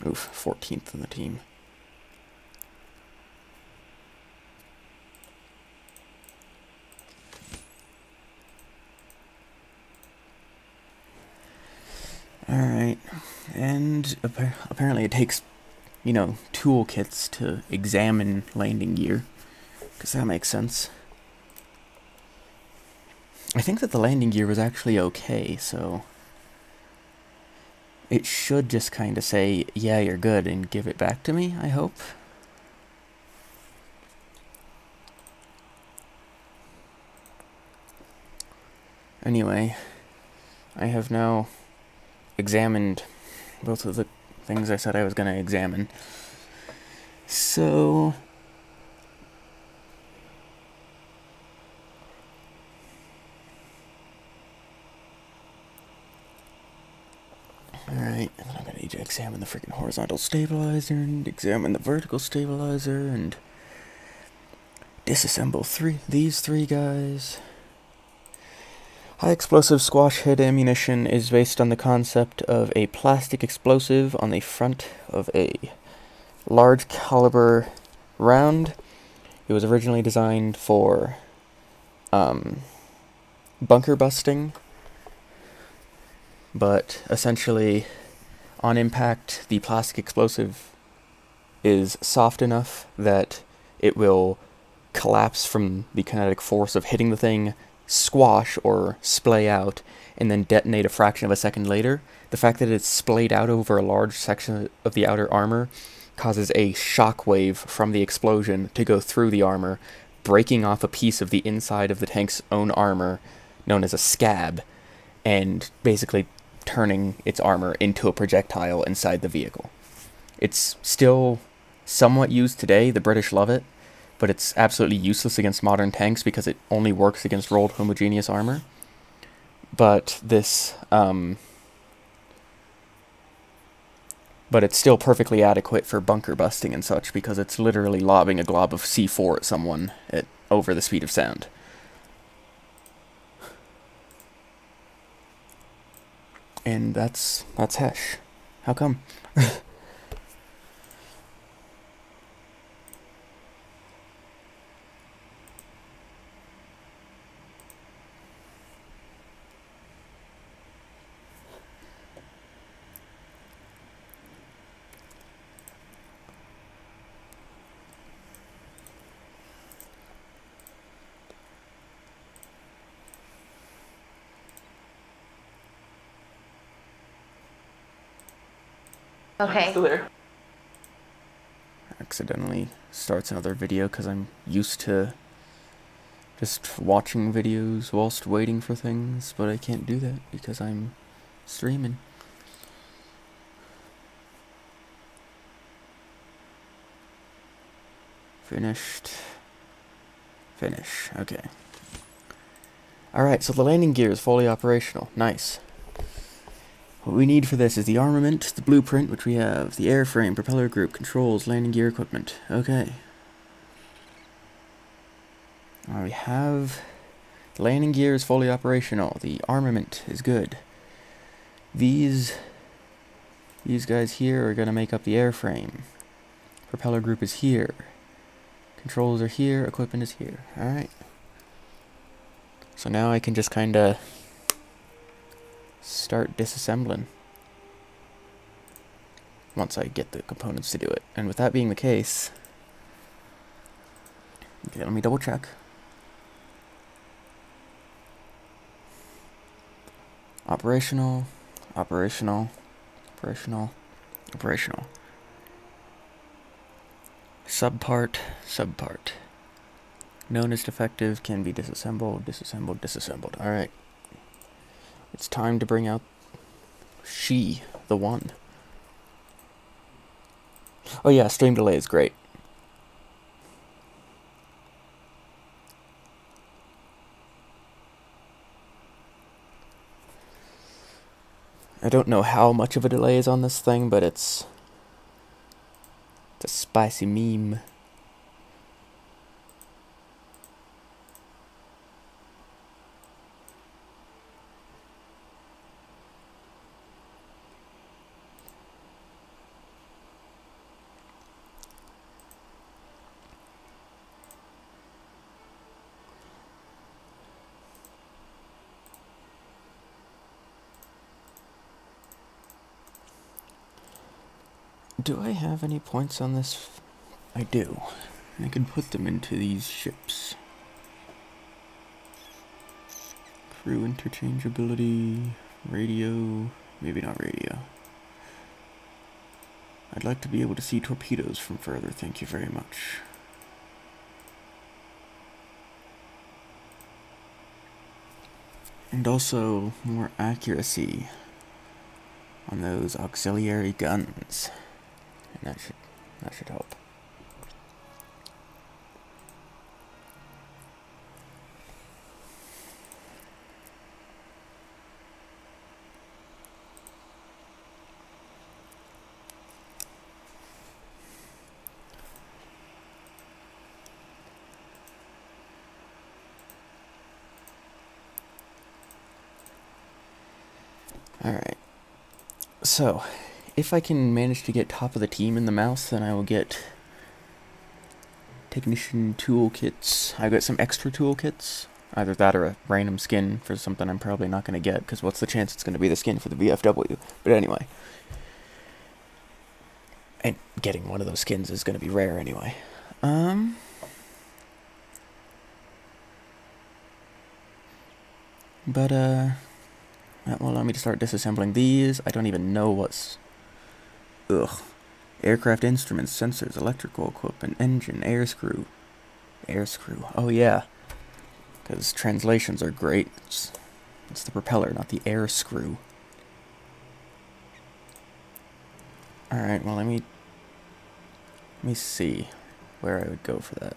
Oof, 14th in the team. Alright, and apparently it takes, you know, toolkits to examine landing gear, because that makes sense. I think that the landing gear was actually okay, so it should just kind of say, yeah, you're good, and give it back to me, I hope. Anyway, I have now examined both of the things I said I was going to examine. So alright, and then I'm going to need to examine the freaking horizontal stabilizer and examine the vertical stabilizer and disassemble these three guys. High explosive squash head ammunition is based on the concept of a plastic explosive on the front of a large caliber round. It was originally designed for bunker busting, but essentially on impact the plastic explosive is soft enough that it will collapse from the kinetic force of hitting the thing, squash or splay out, and then detonate a fraction of a second later. The fact that it's splayed out over a large section of the outer armor causes a shock wave from the explosion to go through the armor, breaking off a piece of the inside of the tank's own armor, known as a scab, and basically turning its armor into a projectile inside the vehicle. It's still somewhat used today, the British love it, but it's absolutely useless against modern tanks because it only works against rolled homogeneous armor. But this, but it's still perfectly adequate for bunker busting and such because it's literally lobbing a glob of C4 at someone at over the speed of sound. And that's Hesh. How come? Okay. Still there. Accidentally starts another video because I'm used to just watching videos whilst waiting for things, but I can't do that because I'm streaming. Finished. Finish. Okay. Alright, so the landing gear is fully operational. Nice. What we need for this is the armament, the blueprint, which we have, the airframe, propeller group, controls, landing gear equipment. Okay. We have the landing gear is fully operational. The armament is good. These guys here are going to make up the airframe. Propeller group is here. Controls are here. Equipment is here. Alright. So now I can just kind of start disassembling once I get the components to do it. And with that being the case, okay, let me double check. Operational, operational, operational, operational. subpart, subpart. Known as defective, can be disassembled, disassembled, disassembled. Alright. It's time to bring out she, the one. Oh yeah, stream delay is great. I don't know how much of a delay is on this thing, but it's a spicy meme. Do I have any points on this? I do. I can put them into these ships. Crew interchangeability, radio, maybe not radio. I'd like to be able to see torpedoes from further, thank you very much. And also more accuracy on those auxiliary guns. And that should help. Alright. So, if I can manage to get top of the team in the mouse, then I will get technician toolkits. I've got some extra toolkits. Either that or a random skin for something I'm probably not going to get, because what's the chance it's going to be the skin for the VFW? But anyway. And getting one of those skins is going to be rare anyway. That will allow me to start disassembling these. I don't even know what's... Ugh. Aircraft instruments, sensors, electrical equipment, engine, air screw. Air screw. Oh yeah. Because translations are great. It's the propeller, not the air screw. Alright, well let me see where I would go for that.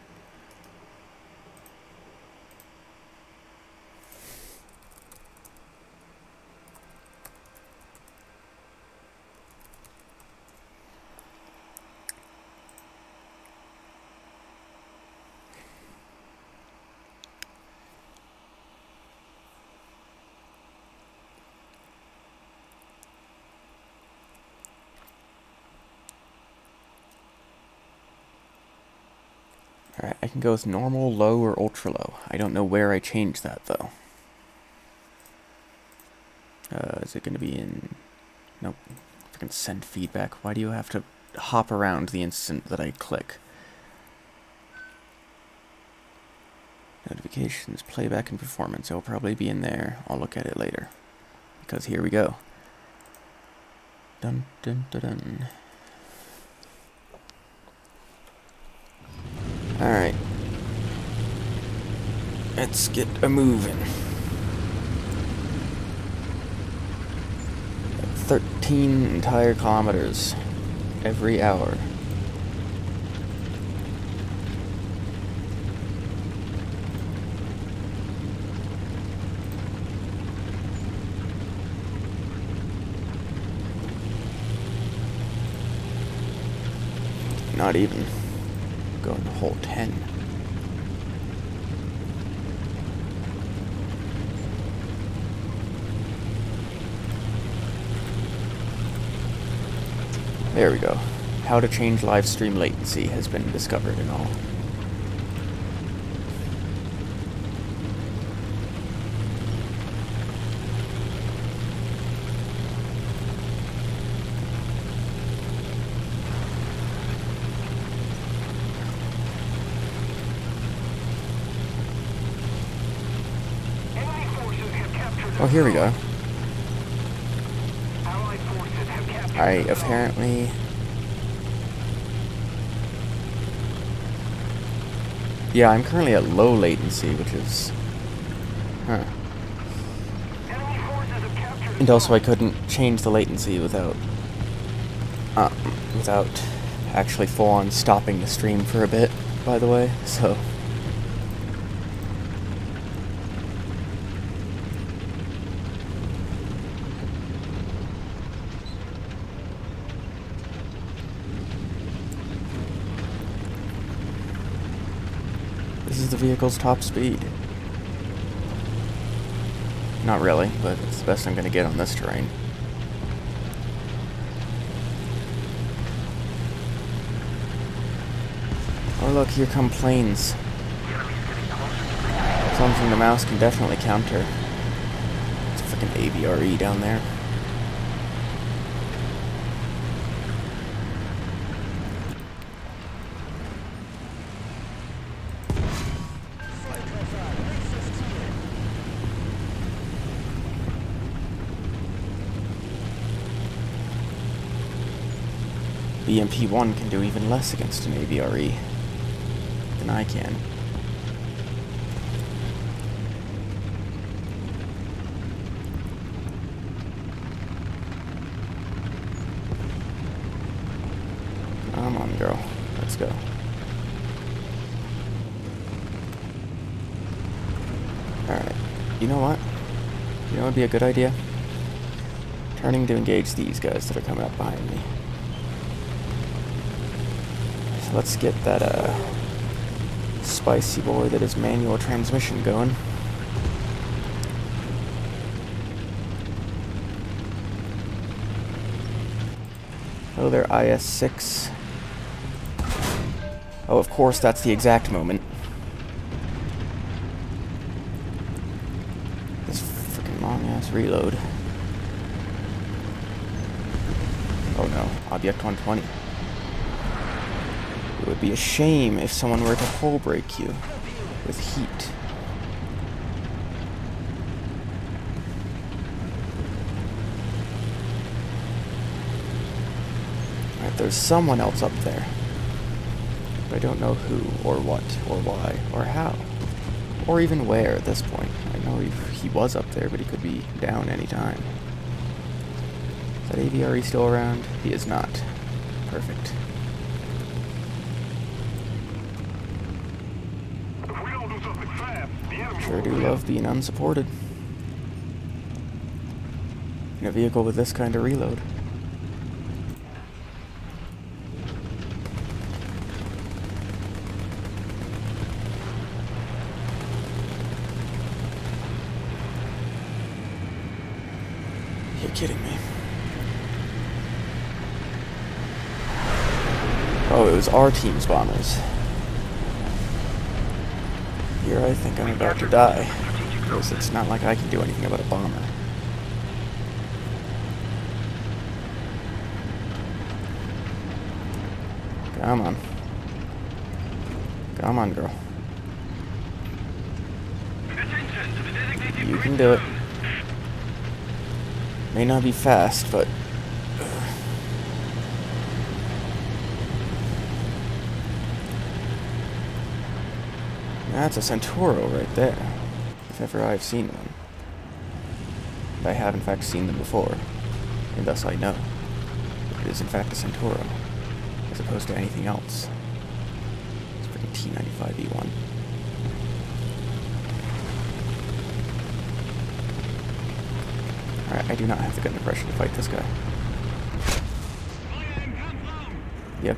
Alright, I can go with normal, low, or ultra low. I don't know where I changed that, though. Is it going to be in... Nope. I can send feedback. Why do you have to hop around the instant that I click? Notifications, playback, and performance. It'll probably be in there. I'll look at it later. Because here we go. Dun dun dun dun. Alright. Let's get a moving. 13 entire kilometers every hour. Not even going the whole 10. There we go. How to change live stream latency has been discovered and all. Oh, here we go. I apparently... Yeah, I'm currently at low latency, which is... Huh. Enemy forces have captured And also I couldn't change the latency without actually full-on stopping the stream for a bit, by the way, so... This is the vehicle's top speed. Not really, but it's the best I'm gonna get on this terrain. Oh look, here come planes. Something the mouse can definitely counter. It's a freaking AVRE down there. BMP-1 can do even less against an AVRE than I can. Come on, girl. Let's go. Alright. You know what? You know what would be a good idea? Turning to engage these guys that are coming up behind me. So let's get that, spicy boy that is manual transmission going. Oh, they're IS-6. Oh, of course, that's the exact moment. This freaking long-ass reload. Oh no, Object 120. It would be a shame if someone were to hull break you with heat. Alright, there's someone else up there. But I don't know who, or what, or why, or how. Or even where at this point. I know he was up there, but he could be down anytime. Is that AVRE still around? He is not. Perfect. Sure do love being unsupported. In a vehicle with this kind of reload. You're kidding me. Oh, it was our team's bombers. Here I think I'm about to die, because it's not like I can do anything about a bomber. Come on. Come on, girl. You can do it. May not be fast, but... That's a Centauro right there, if ever I've seen one. And I have in fact seen them before, and thus I know it is in fact a Centauro, as opposed to anything else. It's freaking T-95E1. Alright, I do not have the gun impression to fight this guy. Yep.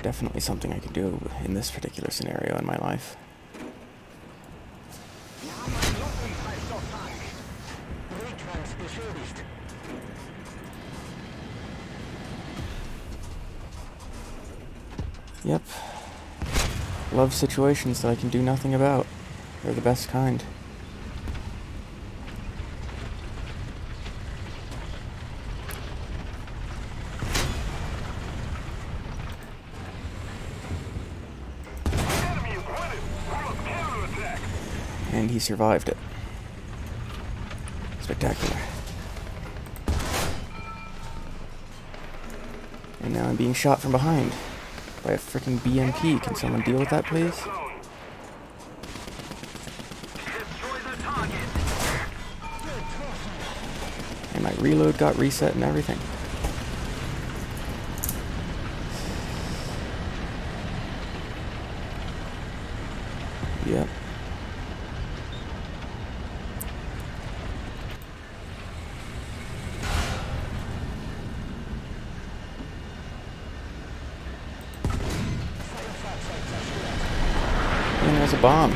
Definitely something I can do in this particular scenario in my life. Yep. Love situations that I can do nothing about. They're the best kind. And he survived it. Spectacular. And now I'm being shot from behind. by a freaking BMP. Can someone deal with that, please? And my reload got reset and everything. Yep. And there's a bomb.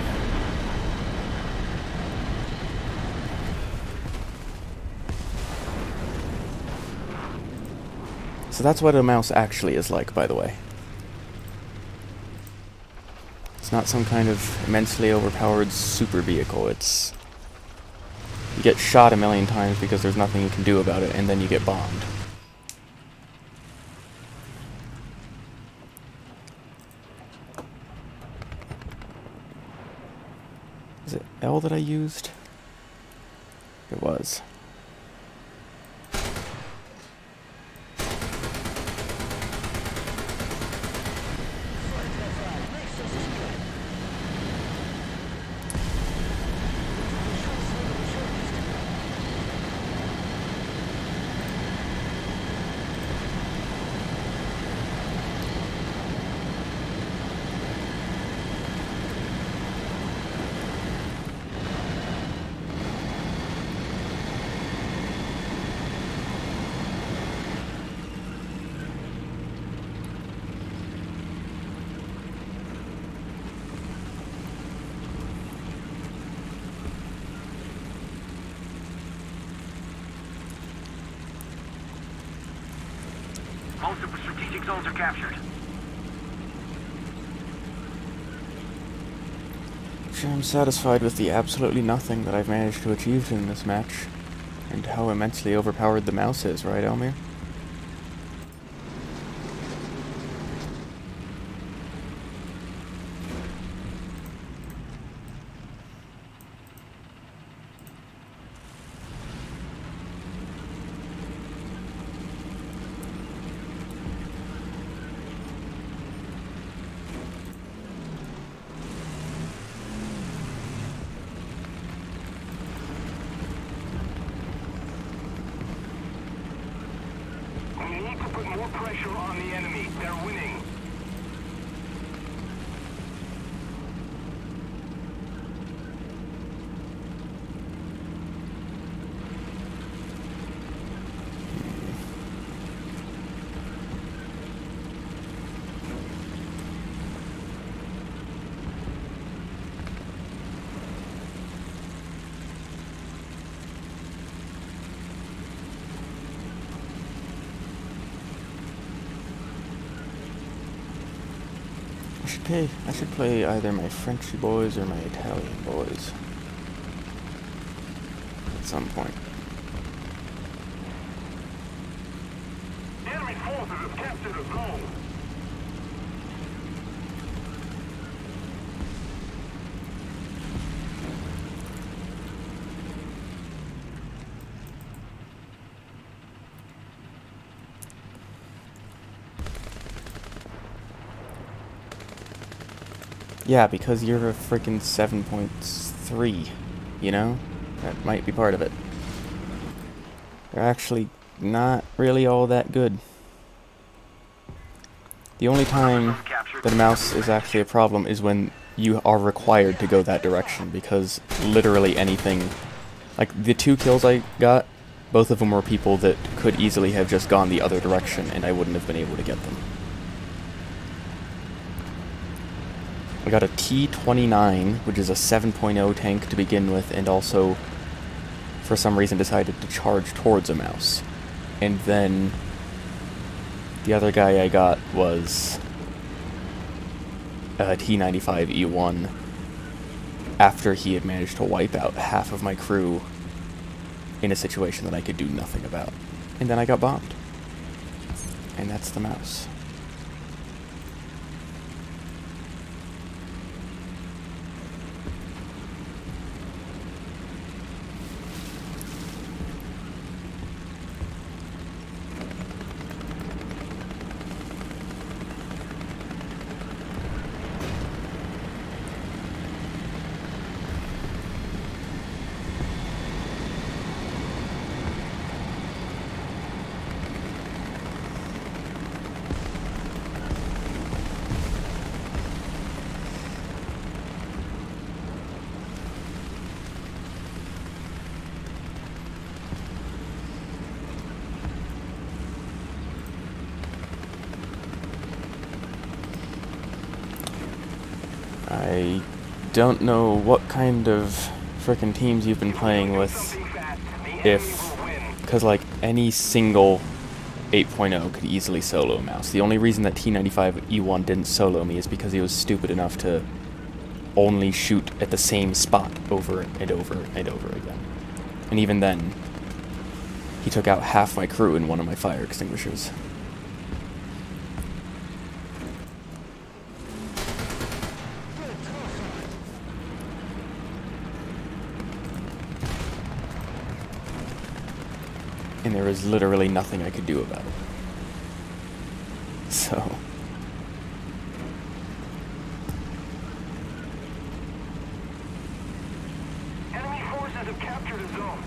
So that's what a mouse actually is like, by the way. It's not some kind of immensely overpowered super vehicle. It's... You get shot a million times because there's nothing you can do about it, and then you get bombed. Is it L that I used? It was. Most of the strategic zones are captured. Sure, I'm satisfied with the absolutely nothing that I've managed to achieve in this match, and how immensely overpowered the mouse is, right, Elmir? We need to put more pressure on the enemy. They're winning. I should play either my Frenchy boys or my Italian boys at some point. Enemy forces have captured a zone. Yeah, because you're a freaking 7.3, you know? That might be part of it. They're actually not really all that good. The only time that a mouse is actually a problem is when you are required to go that direction, because literally anything... Like, the 2 kills I got, both of them were people that could easily have just gone the other direction, and I wouldn't have been able to get them. I got a T-29, which is a 7.0 tank to begin with, and also, for some reason, decided to charge towards a mouse. And then, the other guy I got was a T-95E1, after he had managed to wipe out half of my crew in a situation that I could do nothing about. And then I got bombed. And that's the mouse. I don't know what kind of frickin' teams you've been playing with, because like any single 8.0 could easily solo a mouse. The only reason that T95E1 didn't solo me is because he was stupid enough to only shoot at the same spot over and over and over again. And even then, he took out half my crew in one of my fire extinguishers. And there was literally nothing I could do about it. So... Enemy forces have captured a zone.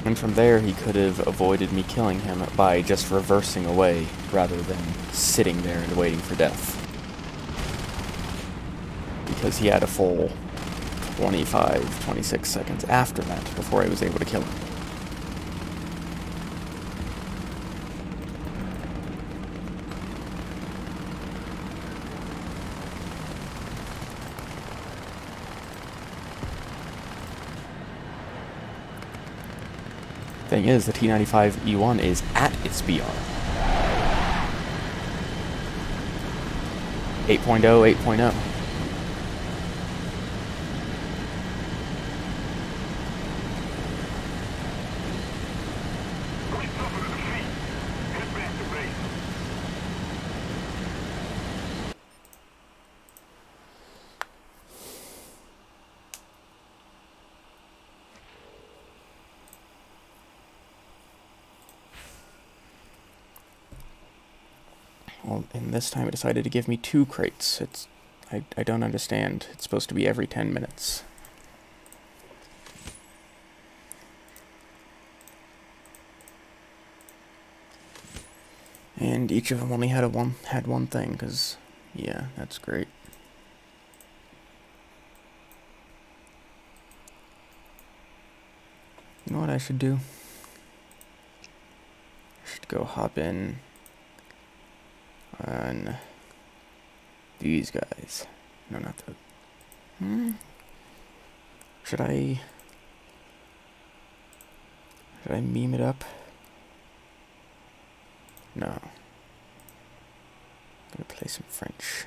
And from there, he could have avoided me killing him by just reversing away, rather than sitting there and waiting for death. Because he had a full 25, 26 seconds after that before I was able to kill him. Thing is, the T95E1 is at its BR. 8.0, 8.0. Well, and this time it decided to give me 2 crates. I don't understand. It's supposed to be every 10 minutes. And each of them only had one thing, because, yeah, that's great. You know what I should do? I should go hop in on these guys. No, not the... Should I meme it up? No. I'm gonna play some French.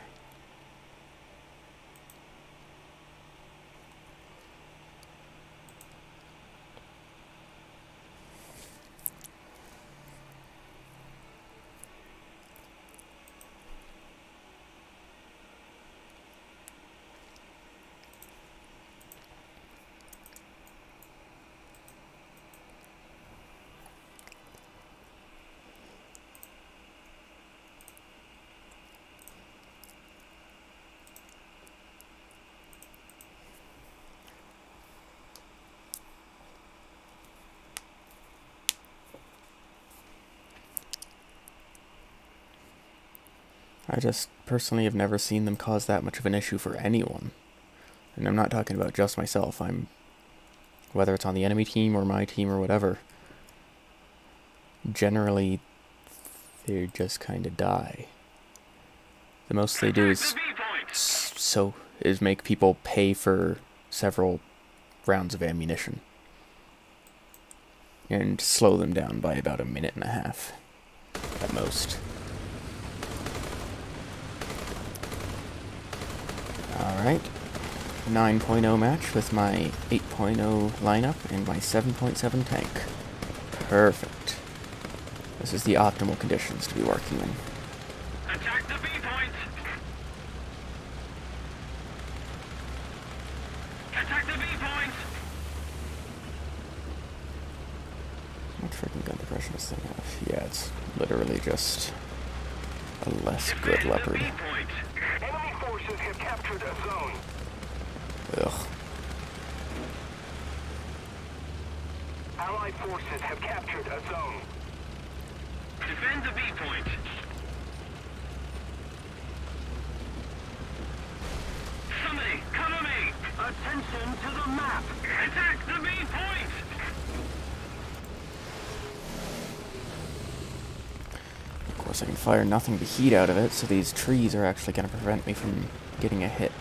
I just personally have never seen them cause that much of an issue for anyone. And I'm not talking about just myself. Whether it's on the enemy team or my team or whatever, generally they just kind of die. The most they do is make people pay for several rounds of ammunition and slow them down by about 1.5 minutes at most. Alright, 9.0 match with my 8.0 lineup and my 7.7 tank. Perfect. This is the optimal conditions to be working in. Attack the B point! Attack the B point! What freaking gun depression does this thing have? Yeah, it's literally just a less good leopard. Enemy forces have captured a zone. Ugh. Allied forces have captured a zone. Defend the B point. Somebody, cover me! Attention to the map! Attack the B point! Of course, I can fire nothing but heat out of it, so these trees are actually going to prevent me from getting a hit.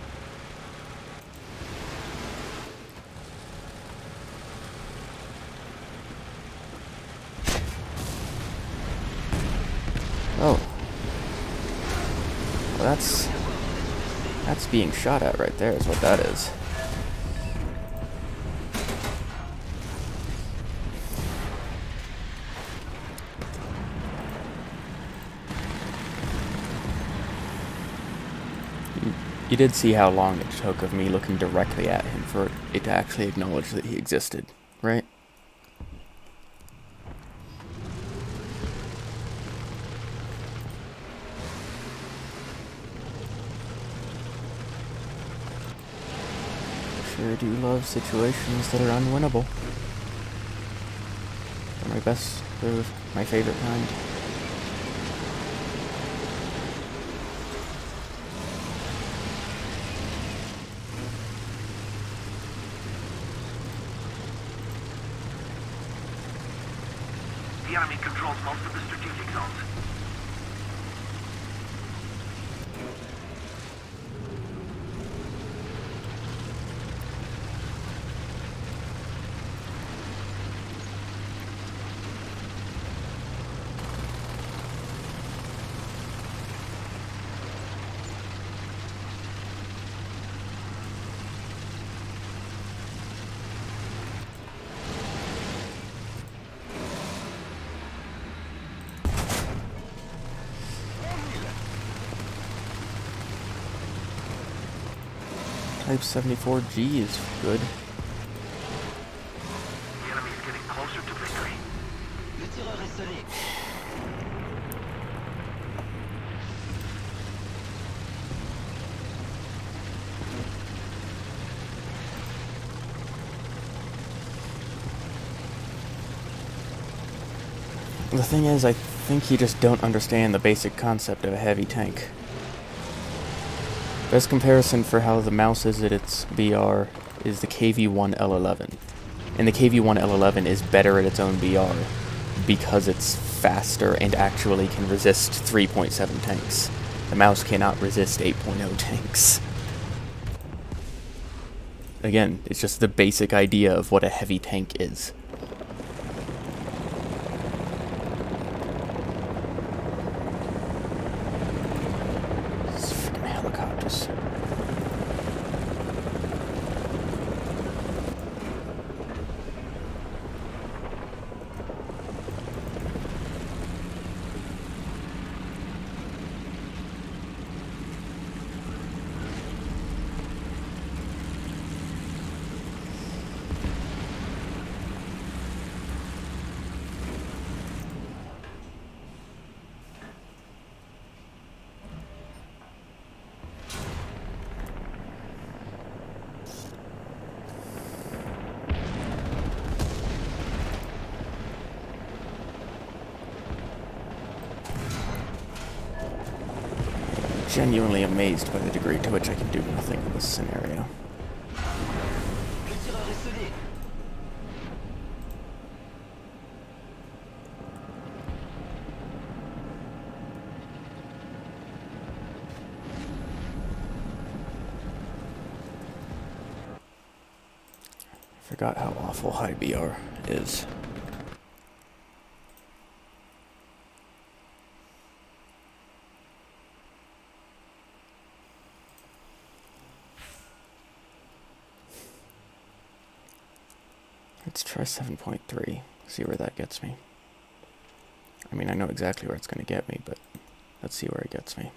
Oh. Well, that's being shot at right there is what that is. You did see how long it took of me looking directly at him for it to actually acknowledge that he existed, right? Sure do love situations that are unwinnable. They're my best, they're my favorite kind. The enemy controls most of the strategic zones. Type 74G is good. The enemy is getting closer to victory. Le tireur est scellé. The thing is, I think you just don't understand the basic concept of a heavy tank. Best comparison for how the mouse is at its BR is the KV-1L11. And the KV-1L11 is better at its own BR because it's faster and actually can resist 3.7 tanks. The mouse cannot resist 8.0 tanks. Again, it's just the basic idea of what a heavy tank is. Helicopters. Genuinely amazed by the degree to which I can do nothing in this scenario. Le tireur est scellé. I forgot how awful high BR is. Let's try 7.3, see where that gets me. I mean, I know exactly where it's going to get me, but let's see where it gets me.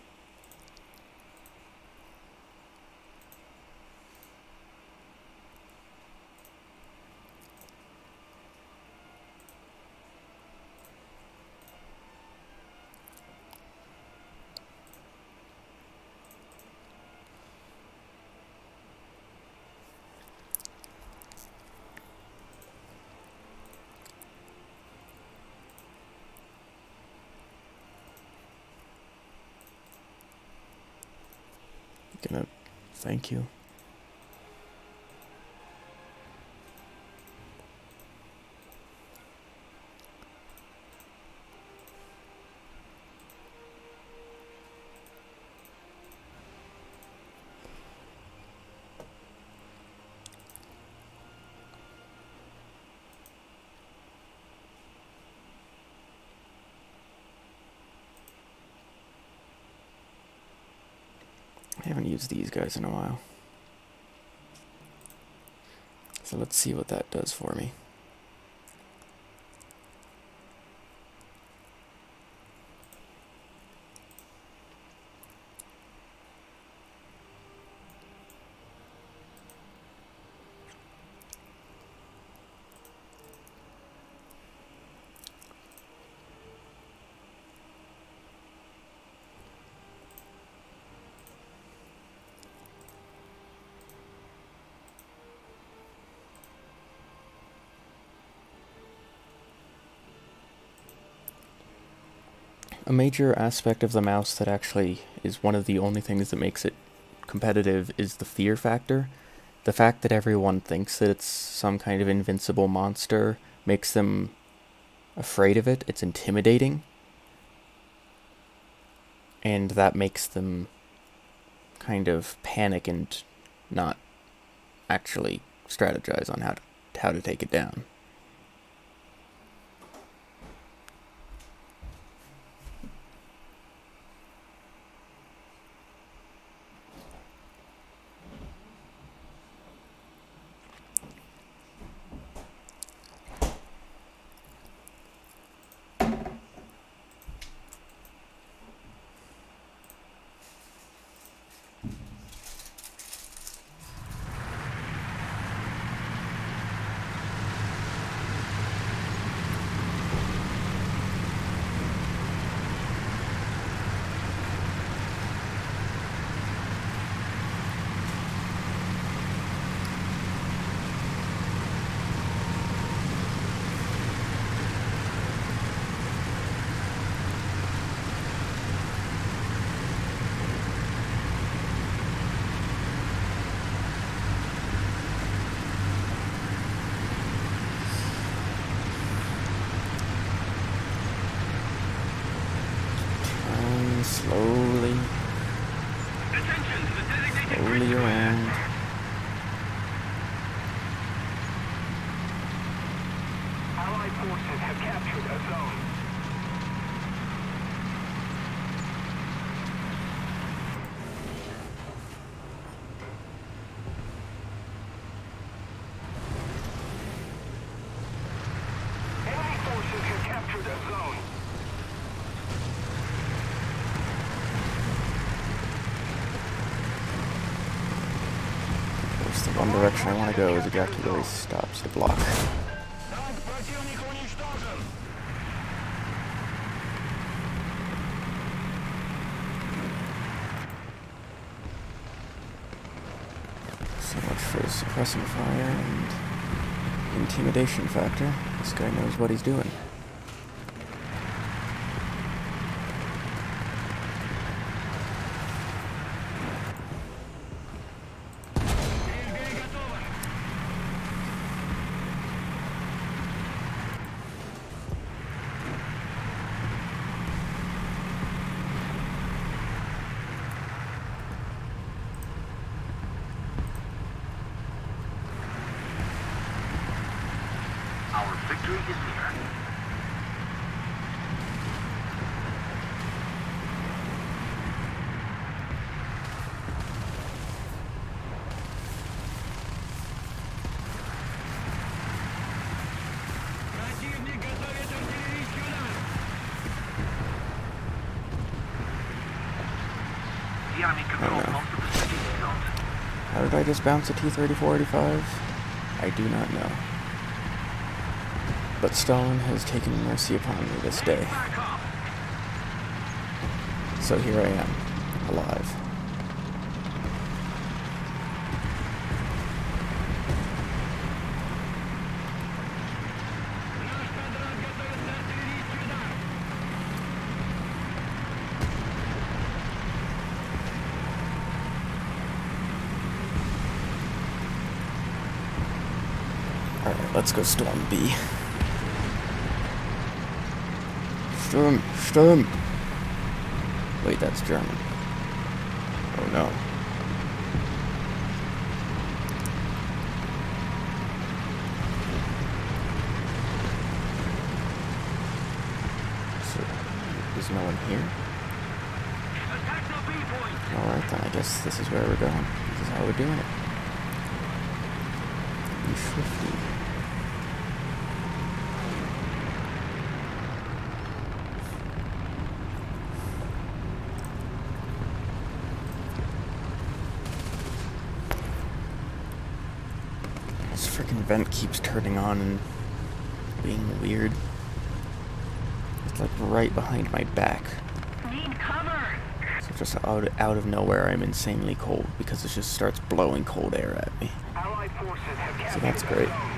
Thank you. I haven't used these guys in a while. So let's see what that does for me. A major aspect of the mouse that actually is one of the only things that makes it competitive is the fear factor. The fact that everyone thinks that it's some kind of invincible monster makes them afraid of it. It's intimidating. And that makes them kind of panic and not actually strategize on how to take it down. Slowly around. Allied forces have captured a zone. Enemy forces have captured a zone. The one direction I want to go is exactly where he stops to block. So much for suppressing fire and intimidation factor. This guy knows what he's doing. Our victory is near. Противник готовит артиллерийский удар. The enemy controls most of the strategic zones. How did I just bounce a T-34-85? I do not know. But Stalin has taken mercy upon me this day. So here I am, alive. Alright, let's go storm B. Sturm! Sturm! Wait, that's German. Oh no. So, is no one here? Attack the B point. Alright. Alright then, I guess this is where we're going. This is how we're doing it. Be swifty. This freaking vent keeps turning on and being weird. It's like right behind my back. Need cover. So just out of nowhere, I'm insanely cold because it just starts blowing cold air at me. Allied forces have captured So that's great. a zone.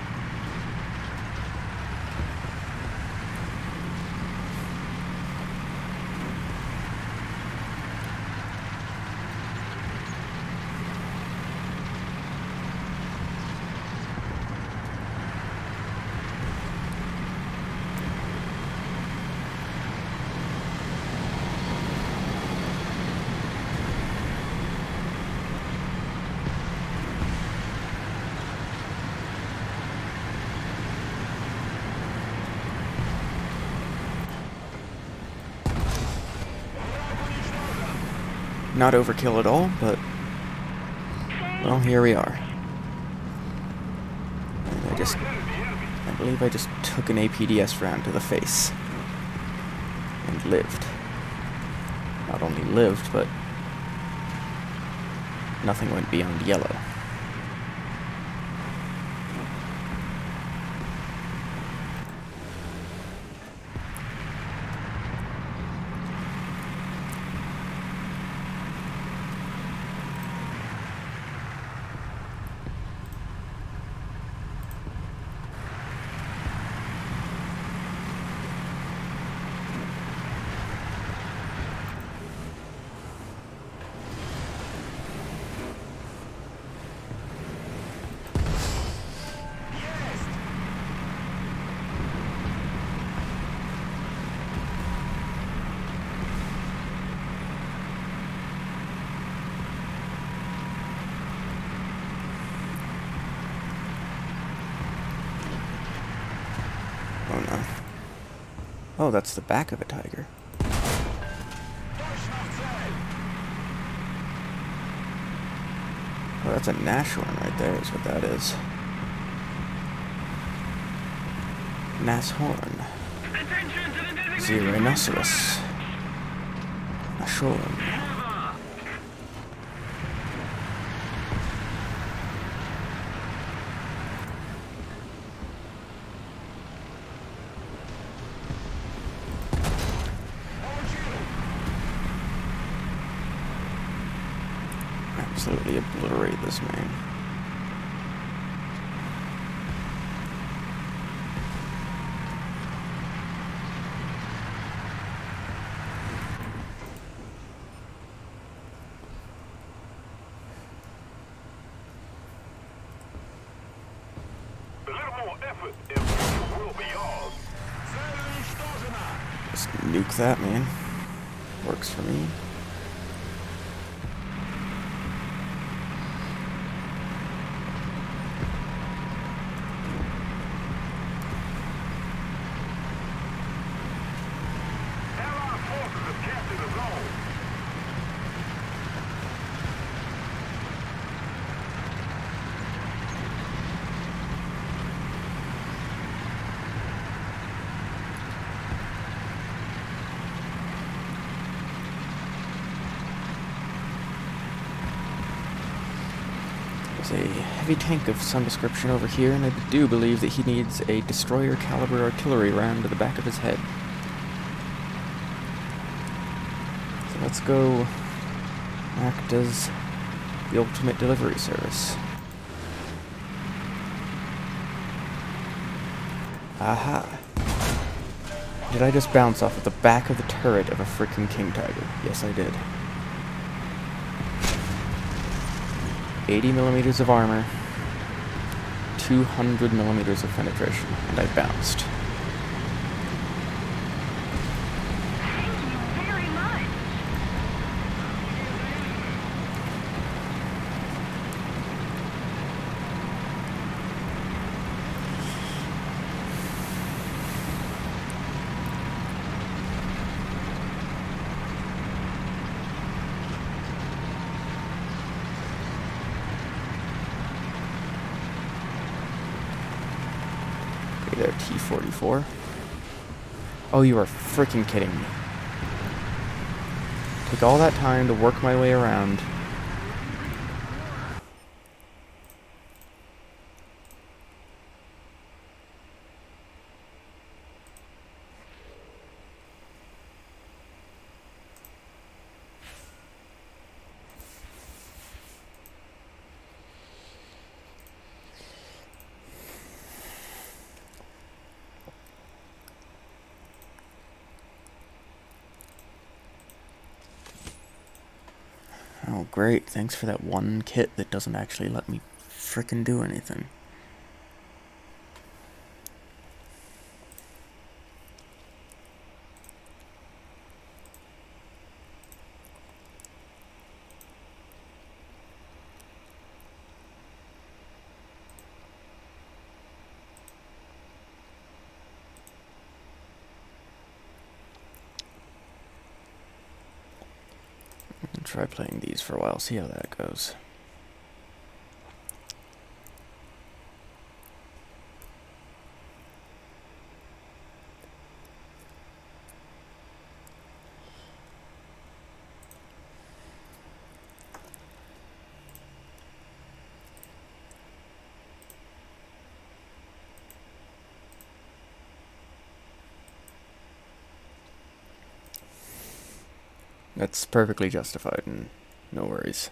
Not overkill at all, but well, here we are. And I believe I just took an APDS round to the face and lived. Not only lived, but nothing went beyond yellow. Oh no. Oh, that's the back of a tiger. Oh, that's a Nashorn right there is what that is. Nashorn. Rhinoceros. Nashorn. Absolutely obliterate this man. A little more effort and will be ours. Just nuke that, man. Works for me. Allied forces have captured a zone. There's a heavy tank of some description over here, and I do believe that he needs a destroyer caliber artillery round to the back of his head. So let's go act as the ultimate delivery service. Aha! Did I just bounce off of the back of the turret of a frickin' King Tiger? Yes, I did. 80 millimeters of armor, 200 millimeters of penetration, and I bounced. Thank you very much. there, T-44. Oh, you are freaking kidding me. Take all that time to work my way around. Oh, great. Thanks for that one kit that doesn't actually let me frickin' do anything. I'll try playing these for a while, see how that goes. That's perfectly justified and no worries.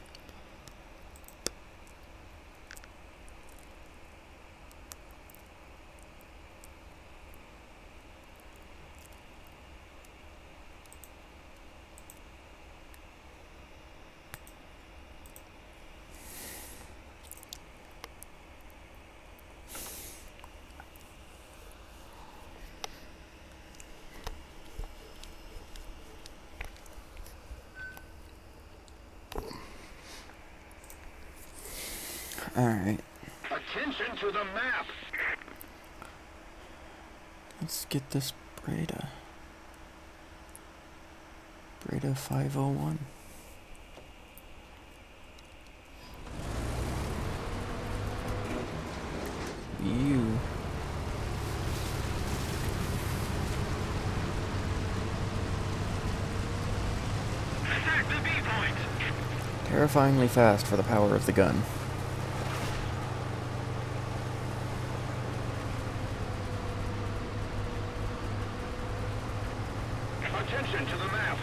Alright. Attention to the map. Let's get this Breda. Breda 501. You. Attack the B point. Terrifyingly fast for the power of the gun. Attention to the map.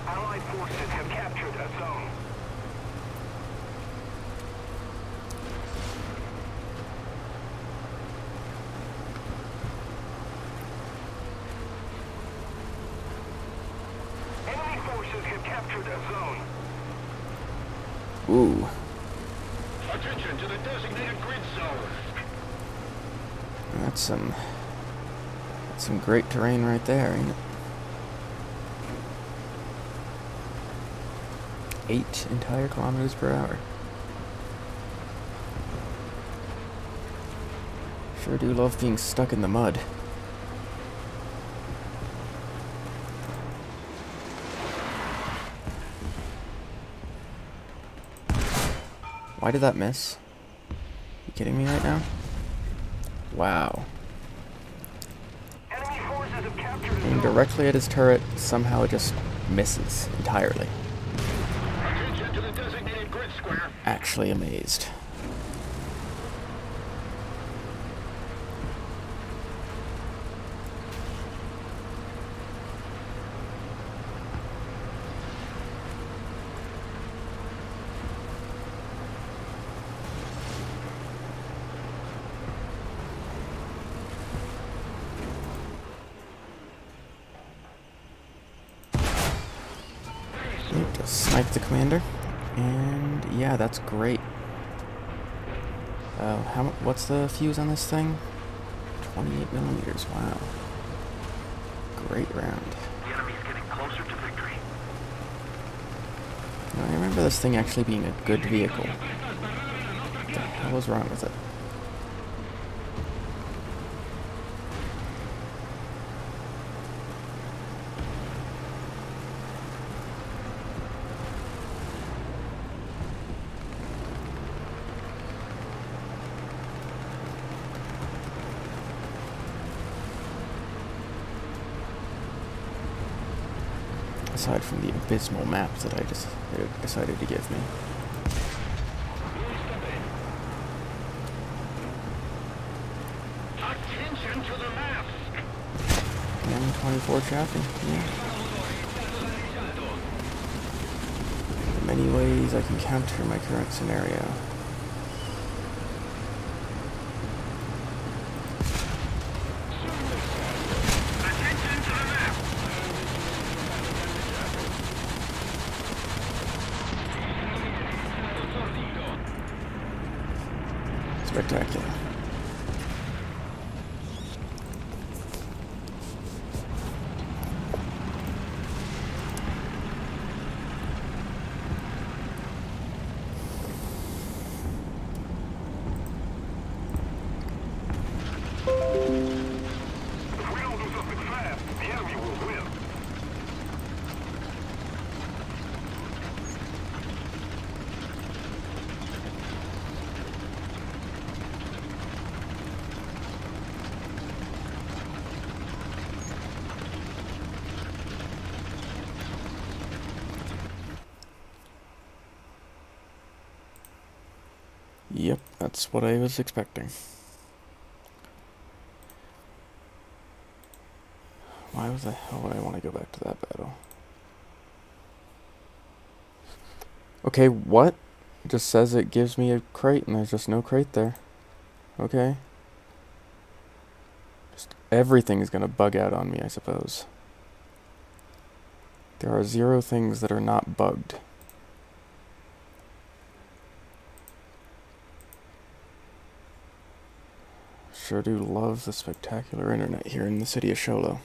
Allied forces have captured a zone. Enemy forces have captured a zone. Ooh. Attention to the designated grid zone. That's some great terrain right there, ain't it? 8 entire kilometers per hour. Sure do love being stuck in the mud. Why did that miss? You kidding me right now? Wow. Enemy forces have captured a Aim zone. directly at his turret, somehow it just misses entirely. Attention to the designated grid square. Actually amazed. Need to snipe the commander, and yeah, that's great. What's the fuse on this thing? 28 millimeters. Wow. Great round. The enemy's getting closer to victory. Now, I remember this thing actually being a good vehicle. What the hell was wrong with it? aside from the abysmal map that I just decided to give me. Attention to the map. M24 tracking, yeah. In many ways I can counter my current scenario. Attention to the map. Spectacular. If we don't do something fast, the enemy will win. Yep, that's what I was expecting. Why the hell would I want to go back to that battle? Okay, what? It just says it gives me a crate and there's just no crate there. Okay. Just everything is gonna bug out on me, I suppose. There are 0 things that are not bugged. Sure do love the spectacular internet here in the city of Sholo.